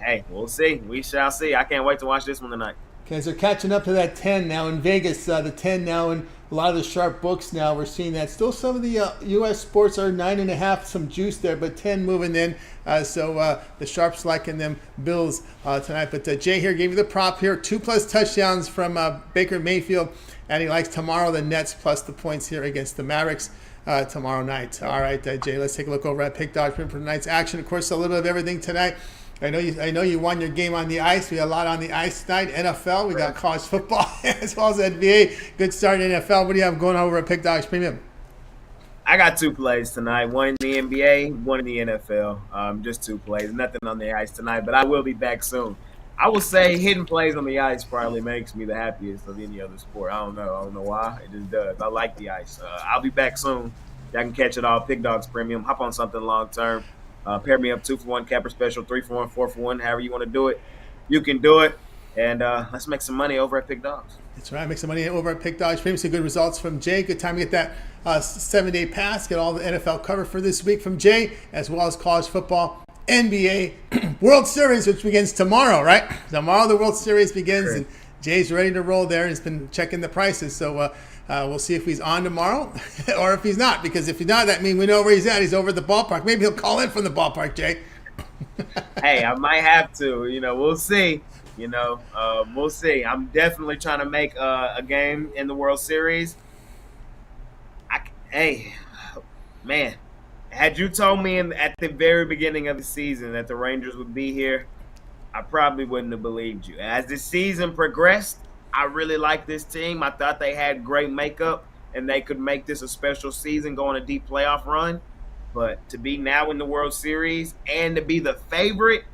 Hey, we'll see. We shall see. I can't wait to watch this one tonight. Because they're catching up to that 10 now in Vegas. The 10 now in a lot of the sharp books now, we're seeing that. Still some of the U.S. sports are 9.5, some juice there, but 10 moving in. So the sharps liking them Bills tonight. But Jay here gave you the prop here. 2+ touchdowns from Baker Mayfield. And he likes tomorrow the Nets plus the points here against the Mavericks tomorrow night. All right, Jay, let's take a look over at Pick Dodge for tonight's action. Of course, a little bit of everything tonight. I know you won your game on the ice. We got a lot on the ice tonight. NFL, we got college football as well as NBA. Good start in NFL. What do you have going over at Pick Dodge Premium? I got 2 plays tonight. One in the NBA, one in the NFL. Just 2 plays. Nothing on the ice tonight, but I will be back soon. I will say hitting plays on the ice probably makes me the happiest of any other sport. I don't know why. It just does. I like the ice. I'll be back soon. Y'all can catch it all. Pick Dogs Premium. Hop on something long term. Pair me up 2-for-1 capper special, 3-for-1, 4-for-1, however you want to do it. You can do it. And let's make some money over at Pick Dogs. That's right. Make some money over at Pick Dogs Premium. Some good results from Jay. Good time to get that 7-day pass. Get all the NFL cover for this week from Jay, as well as college football, NBA, World Series, which begins tomorrow, right? Tomorrow the World Series begins, Sure. and Jay's ready to roll there. He's been checking the prices. So we'll see if he's on tomorrow or if he's not. Because if he's not, that means we know where he's at. He's over at the ballpark. Maybe he'll call in from the ballpark, Jay. Hey, I might have to. We'll see. We'll see. I'm definitely trying to make a game in the World Series. Hey, man, had you told me at the very beginning of the season that the Rangers would be here, I probably wouldn't have believed you. As the season progressed, I really like this team. I thought they had great makeup and they could make this a special season, go on a deep playoff run. But to be now in the World Series and to be the favorite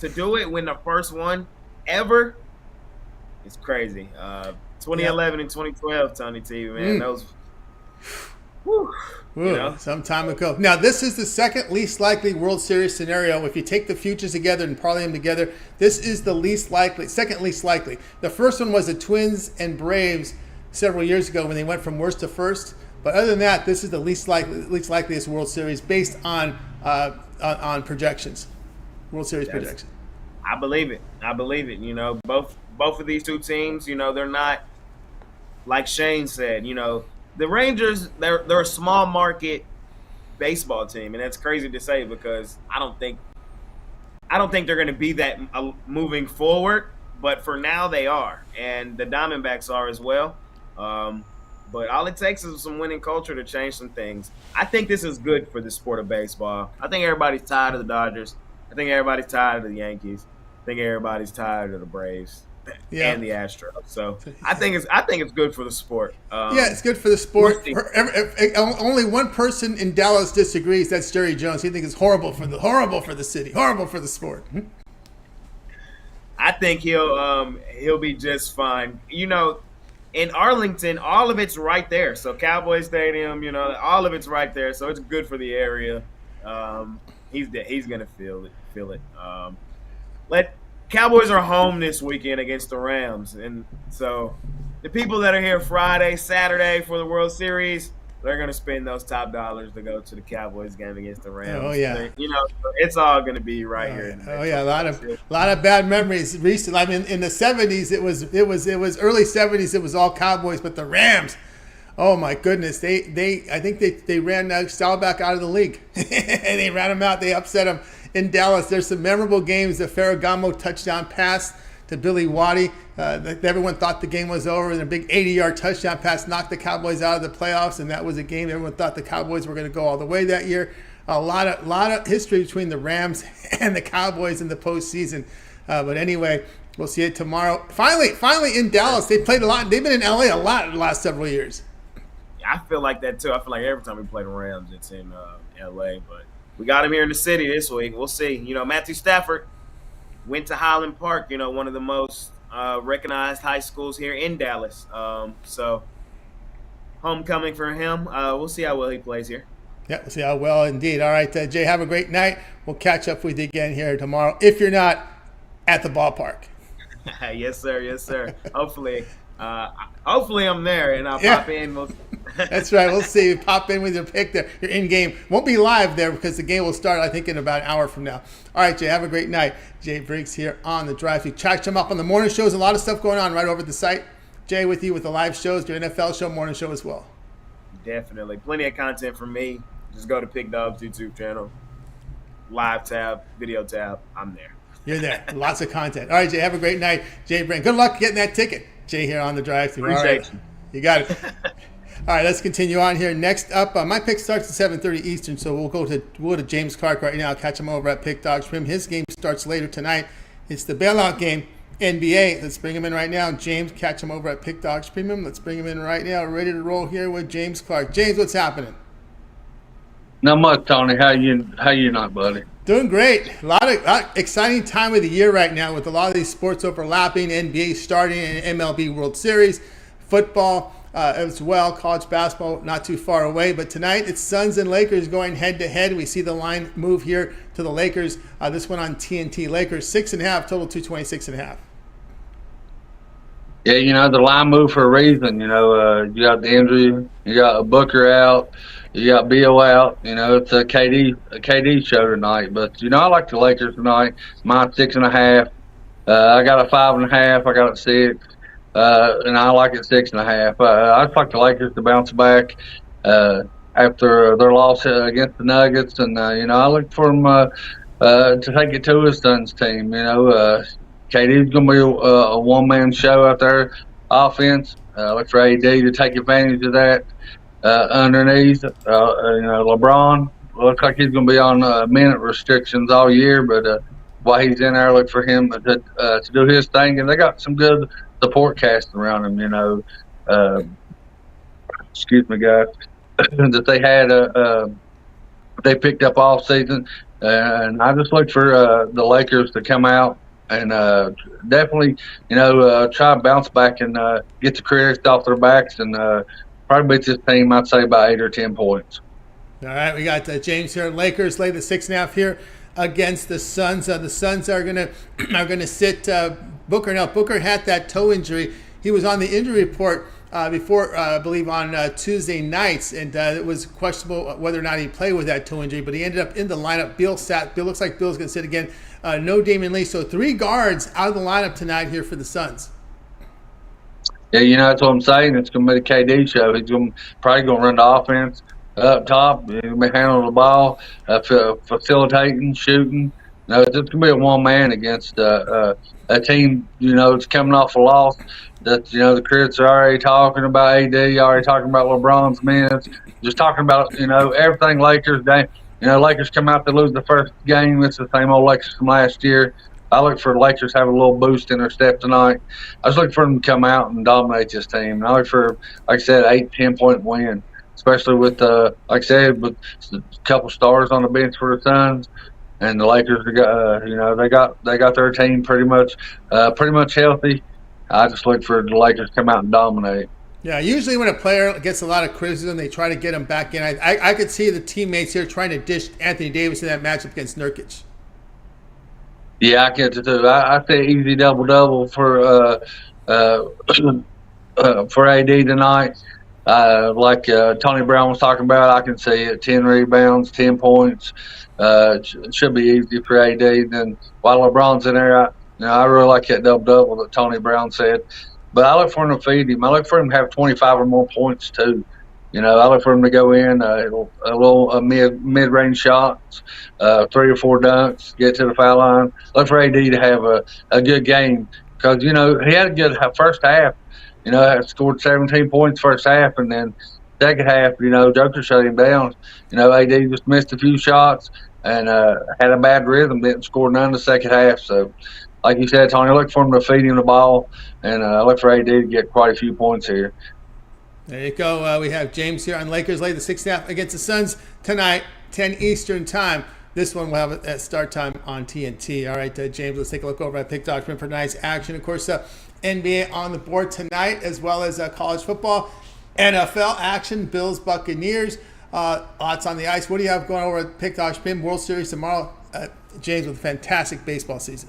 to do it, win the first one ever, it's crazy. 2011 and 2012, Tony T, man, those. Whew, some time ago. Now, this is the second least likely World Series scenario. If you take the futures together and parlay them together, this is the second least likely. The first one was the Twins and Braves several years ago when they went from worst to first. But other than that, this is the least likeliest World Series based on projections. World Series projections. I believe it. Both of these 2 teams, they're not, like Shane said, the Rangers, they're a small market baseball team, and that's crazy to say because I don't think they're going to be that moving forward. But for now, they are, and the Diamondbacks are as well. But all it takes is some winning culture to change some things. I think this is good for the sport of baseball. I think everybody's tired of the Dodgers. I think everybody's tired of the Yankees. I think everybody's tired of the Braves. And the Astros. So I think it's good for the sport. It's good for the sport. Only one person in Dallas disagrees. That's Jerry Jones. He thinks it's horrible for the city, horrible for the sport. I think he'll be just fine. In Arlington, all of it's right there. So Cowboy Stadium, all of it's right there. So it's good for the area. He's gonna feel it. Cowboys are home this weekend against the Rams, and so the people that are here Friday, Saturday for the World Series, they're going to spend those top dollars to go to the Cowboys game against the Rams. Oh yeah, it's all going to be right here. A lot of bad memories recently. I mean, in the '70s, it was early '70s. It was all Cowboys, but the Rams. Oh my goodness, I think they ran Staubach out of the league. They ran him out. They upset him. In Dallas, there's some memorable games. The Ferragamo touchdown pass to Billy Waddy. Everyone thought the game was over, and a big 80-yard touchdown pass knocked the Cowboys out of the playoffs, and that was a game everyone thought the Cowboys were going to go all the way that year. A lot of history between the Rams and the Cowboys in the postseason. But anyway, we'll see it tomorrow. Finally in Dallas. They played a lot. They've been in LA a lot in the last several years. I feel like that too. I feel like every time we play the Rams, it's in LA, but we got him here in the city this week. We'll see. Matthew Stafford went to Highland Park, one of the most recognized high schools here in Dallas. So homecoming for him. We'll see how well he plays here. Yeah, we'll see how well indeed. All right, Jay, have a great night. We'll catch up with you again here tomorrow if you're not at the ballpark. Yes, sir. Yes, sir. Hopefully I'm there and I'll pop in. That's right. We'll see. Pop in with your pick there. Your in-game. Won't be live there because the game will start, I think, in about an hour from now. All right, Jay, have a great night. Jay Briggs here on The Drive. You catch him up on the morning shows. A lot of stuff going on right over at the site. Jay, with you with the live shows, your NFL show, morning show as well. Definitely. Plenty of content from me. Just go to Pick Dub's YouTube channel. Live tab, video tab. I'm there. You're there. Lots of content. All right, Jay, have a great night. Jay Brand, good luck getting that ticket. Jay here on the drive-thru. Appreciate you. You got it. All right, let's continue on here. Next up, my pick starts at 7:30 Eastern, so we'll go to James Clark right now. Catch him over at Pick Dog Swim. His game starts later tonight. It's the bailout game, NBA. Let's bring him in right now. James, catch him over at Pick Dogs Premium. Let's bring him in right now. We're ready to roll here with James Clark. James, what's happening? Not much, Tony. How you not, buddy? Doing great. A lot of exciting time of the year right now with a lot of these sports overlapping. NBA starting, and MLB World Series, football as well, college basketball not too far away. But tonight it's Suns and Lakers going head to head. We see the line move here to the Lakers. This one on TNT. Lakers 6.5, total 226.5. Yeah, the line moved for a reason. You got the injury, you got a Booker out, you got Beal out. It's a KD show tonight. But I like the Lakers tonight. Mine 6.5. I got a 5.5. I got a 6. And I like it 6.5. I just like the Lakers to bounce back after their loss against the Nuggets, and I look for them to take it to his Suns team. KD's going to be a one-man show out there, offense. Look for AD to take advantage of that underneath. LeBron looks like he's going to be on minute restrictions all year, but while he's in there, look for him to do his thing. And they got some good support cast around him, excuse me, guys, that they had they picked up all season. And I just look for the Lakers to come out and definitely, try to bounce back and get the critics off their backs and probably beat this team, I'd say, by 8 or 10 points. All right, we got James here. Lakers lay the 6.5 here against the Suns. The Suns are gonna sit Booker. Now, Booker had that toe injury. He was on the injury report before, I believe, on Tuesday nights, and it was questionable whether or not he'd play with that toe injury, but he ended up in the lineup. Bill sat. Bill looks like Bill's going to sit again. No Damian Lee. So 3 guards out of the lineup tonight here for the Suns. Yeah, that's what I'm saying. It's going to be the KD show. He's probably going to run the offense up top. He'll be handling the ball, facilitating, shooting. It's going to be a one-man against a team, that's coming off a loss. That, the critics are already talking about AD, already talking about LeBron's minutes, just talking about, everything Lakers. Lakers come out to lose the first game. It's the same old Lakers from last year. I look for the Lakers to have a little boost in their step tonight. I just look for them to come out and dominate this team. And I look for, like I said, 8, 10-point win, especially with, like I said, with a couple stars on the bench for the Suns. And the Lakers, they got their team pretty much healthy. I just look for the Lakers to come out and dominate. Yeah, usually when a player gets a lot of criticism, they try to get him back in. I could see the teammates here trying to dish Anthony Davis in that matchup against Nurkic. Yeah, I get to do. I say easy double for AD tonight. Like Tony Brown was talking about, I can see it. 10 rebounds, 10 points. It should be easy for AD. Then while LeBron's in there, I really like that double that Tony Brown said. But I look for him to feed him. I look for him to have 25 or more points too. I look for him to go in a little mid-range shots, 3 or 4 dunks, get to the foul line. Look for AD to have a good game because he had a good first half. Scored 17 points first half, and then second half, Joker shut him down. AD just missed a few shots and had a bad rhythm, didn't score none in the second half. So, like you said, Tony, I look for him to feed him the ball, and I look for AD to get quite a few points here. There you go. We have James here on Lakers lay the 6.5 against the Suns tonight, 10 Eastern time. This one will have a start time on TNT. All right, James, let's take a look over at Pick Dog for tonight's action. Of course, NBA on the board tonight, as well as college football, NFL action, Bills, Buccaneers. Lots on the ice. What do you have going over at Pick Dog Spin World Series tomorrow? James, with a fantastic baseball season.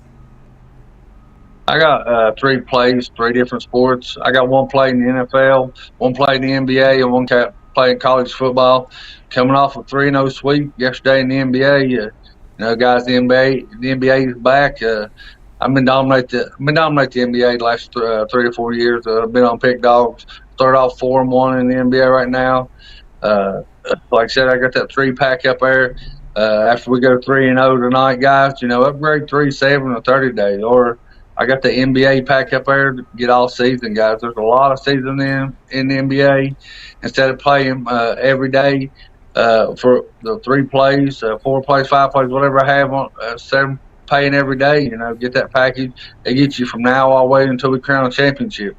I got 3 plays, 3 different sports. I got 1 play in the NFL, 1 play in the NBA, and 1 play in college football. Coming off a 3-0 sweep yesterday in the NBA. Guys, the NBA is back. I've been dominating the NBA the last 3 or 4 years. I've been on pick dogs. Started off 4-1 in the NBA right now. Like I said, I got that 3-pack up there. After we go 3-0 tonight, guys, upgrade 3-7 or 30 days. Or I got the NBA pack up there to get all season, guys. There's a lot of season in the NBA. Instead of playing every day for the 3 plays, 4 plays, 5 plays, whatever I have on, instead of paying every day, get that package. It gets you from now all the way until we crown a championship.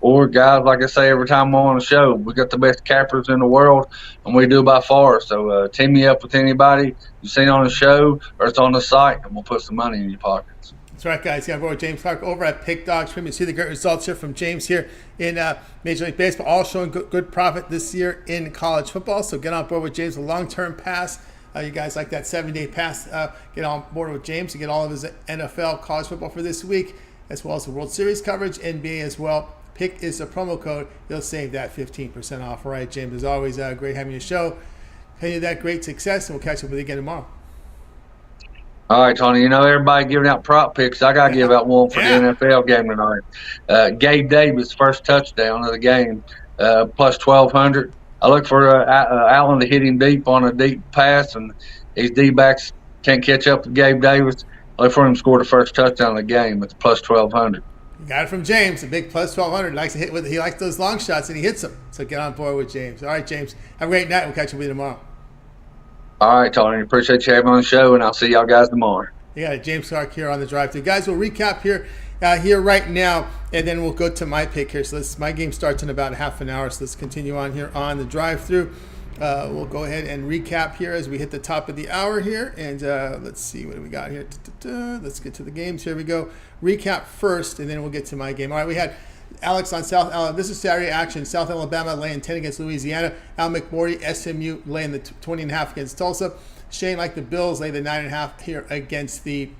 Or, guys, like I say every time I'm on the show, we got the best cappers in the world, and we do by far. So team me up with anybody you've seen on the show or it's on the site, and we'll put some money in your pockets. That's right, guys. Yeah, boy, James Clark over at Pick Dogs Premium. See the great results here from James here in Major League Baseball, all showing good profit this year in college football. So get on board with James, a long-term pass. You guys like that 7-day pass, get on board with James to get all of his NFL college football for this week, as well as the World Series coverage, NBA as well. Pick is the promo code. You'll save that 15% off. All right, James, as always, great having you show. Continue that great success, and we'll catch up with you again tomorrow. All right, Tony, everybody giving out prop picks. I got to give out one for the NFL game tonight. Gabe Davis, first touchdown of the game, plus 1,200. I look for Allen to hit him deep on a deep pass, and these D-backs can't catch up with Gabe Davis. I look for him to score the first touchdown of the game at the plus 1,200. You got it from James, a big plus 1,200. He likes those long shots, and he hits them. So get on board with James. All right, James, have a great night. We'll catch up with you tomorrow. All right, Tony. Appreciate you having me on the show, and I'll see y'all guys tomorrow. You got it, James Clark here on the drive-thru. Guys, we'll recap here right now, and then we'll go to my pick here. So my game starts in about half an hour, so let's continue on here on the drive-thru. We'll go ahead and recap here as we hit the top of the hour here, and let's see what do we got here. Let's get to the games. Here we go. Recap first, and then we'll get to my game. All right, we had Alex on South Alabama. This is Saturday action. South Alabama laying 10 against Louisiana. Al McMordie, SMU laying the 20.5 against Tulsa. Shane, like the Bills, lay the 9.5 here against the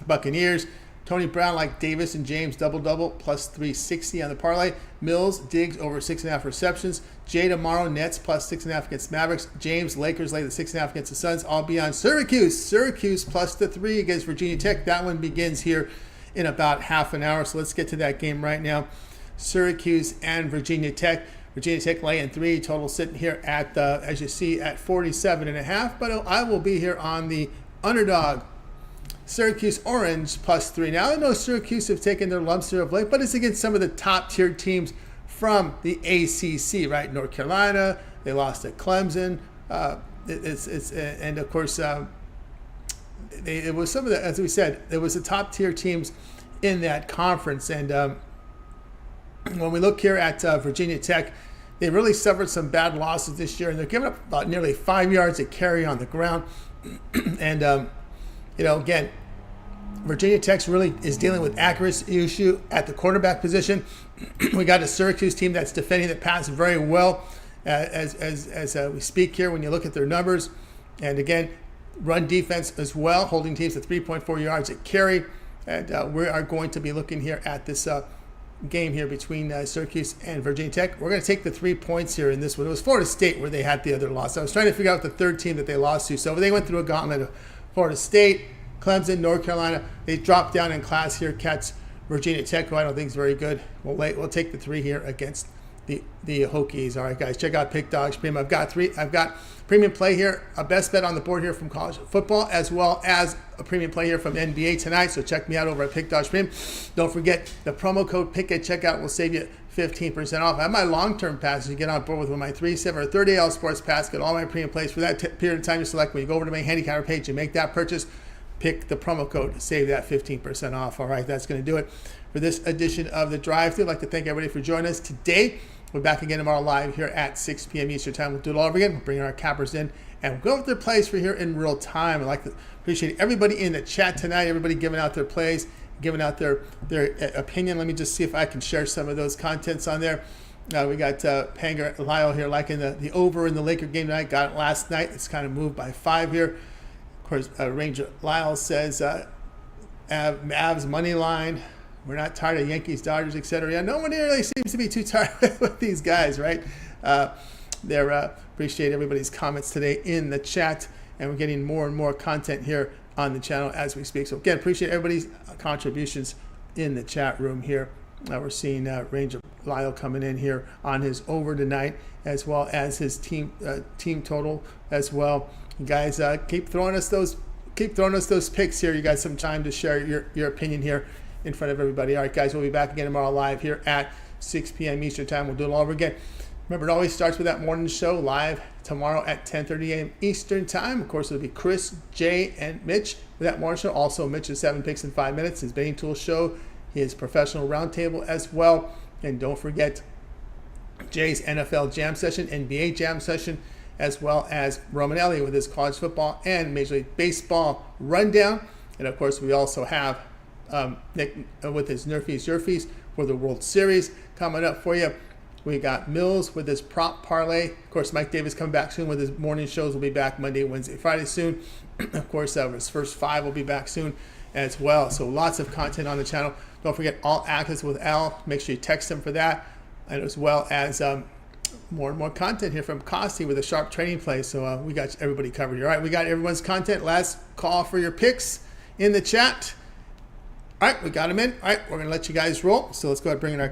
Buccaneers. Tony Brown, like Davis and James, double-double, plus 360 on the parlay. Mills, Diggs over 6.5 receptions. Jay tomorrow, Nets, plus 6.5 against Mavericks. James, Lakers, lay the 6.5 against the Suns. I'll be on Syracuse. Syracuse, plus the 3 against Virginia Tech. That one begins here in about half an hour, so let's get to that game right now. Syracuse and Virginia Tech. Virginia Tech laying 3, total sitting here at, as you see, at 47.5, but I will be here on the underdog. Syracuse Orange plus 3. Now, I know Syracuse have taken their lumps here of late, but it's against some of the top-tier teams from the ACC, right? North Carolina, they lost to Clemson. And, of course, it was some of the, as we said, it was the top-tier teams in that conference. And when we look here at Virginia Tech, they really suffered some bad losses this year, and they're giving up about nearly 5 yards a carry on the ground. And, again, Virginia Tech really is dealing with accuracy issue at the quarterback position. We got a Syracuse team that's defending the pass very well as we speak here when you look at their numbers. And again, run defense as well, holding teams to 3.4 yards a carry. And we are going to be looking here at this game here between Syracuse and Virginia Tech. We're going to take the 3 points here in this one. It was Florida State where they had the other loss. I was trying to figure out the third team that they lost to. So they went through a gauntlet of Florida State, Clemson, North Carolina. They dropped down in class here, catch Virginia Tech, who I don't think is very good. We'll take the 3 here against the Hokies. All right, guys, check out Pick Dogs Premium. I've got premium play here, a best bet on the board here from college football, as well as a premium play here from NBA tonight. So check me out over at Pick Dogs Premium. Don't forget the promo code PICK at checkout will save you 15% off. I have my long-term pass. You get on board with my 3, 7, or 30 sports pass. Get all my premium plays for that period of time you select. When you go over to my handicapper page and make that purchase, pick the promo code to save that 15% off. All right, that's going to do it for this edition of The Drive-Thru. I'd like to thank everybody for joining us today. We're back again tomorrow live here at 6 p.m. Eastern Time. We'll do it all over again. We'll bring our cappers in and we'll go over their plays for here in real time. I'd like to appreciate everybody in the chat tonight, everybody giving out their plays, giving out their opinion. Let me just see if I can share some of those contents on there. We got Panger Lyle here liking the over in the Laker game tonight. Got it last night. It's kind of moved by 5 here. Of course, Ranger Lyle says Mavs money line. We're not tired of Yankees, Dodgers, etc. Yeah, no one here really seems to be too tired with these guys, right? Appreciate everybody's comments today in the chat, and we're getting more and more content here on the channel as we speak. So again, appreciate everybody's contributions in the chat room here. We're seeing Ranger Lyle coming in here on his over tonight, as well as his team total as well. You guys keep throwing us those picks here. You got some time to share your opinion here in front of everybody. All right, guys, we'll be back again tomorrow live here at 6 p.m. Eastern Time. We'll do it all over again. Remember, it always starts with that morning show live tomorrow at 10:30 a.m. Eastern Time. Of course, it'll be Chris, Jay, and Mitch with that morning show. Also, Mitch's 7 Picks in 5 Minutes, his betting tool show, his professional roundtable as well. And don't forget Jay's NFL Jam Session, NBA Jam Session, as well as Romanelli with his college football and Major League Baseball rundown. And of course, we also have Nick with his Nerfies Yerfies for the World Series coming up for you. We got Mills with his prop parlay. Of course, Mike Davis coming back soon with his morning shows. Will be back Monday, Wednesday, Friday soon. Of course, his first 5 will be back soon as well. So lots of content on the channel. Don't forget All Access with Al. Make sure you text him for that. And as well as more and more content here from Costi with a sharp trading play. So we got everybody covered here. All right, we got everyone's content. Last call for your picks in the chat. All right, we got them in. All right, we're going to let you guys roll. So let's go ahead and bring in our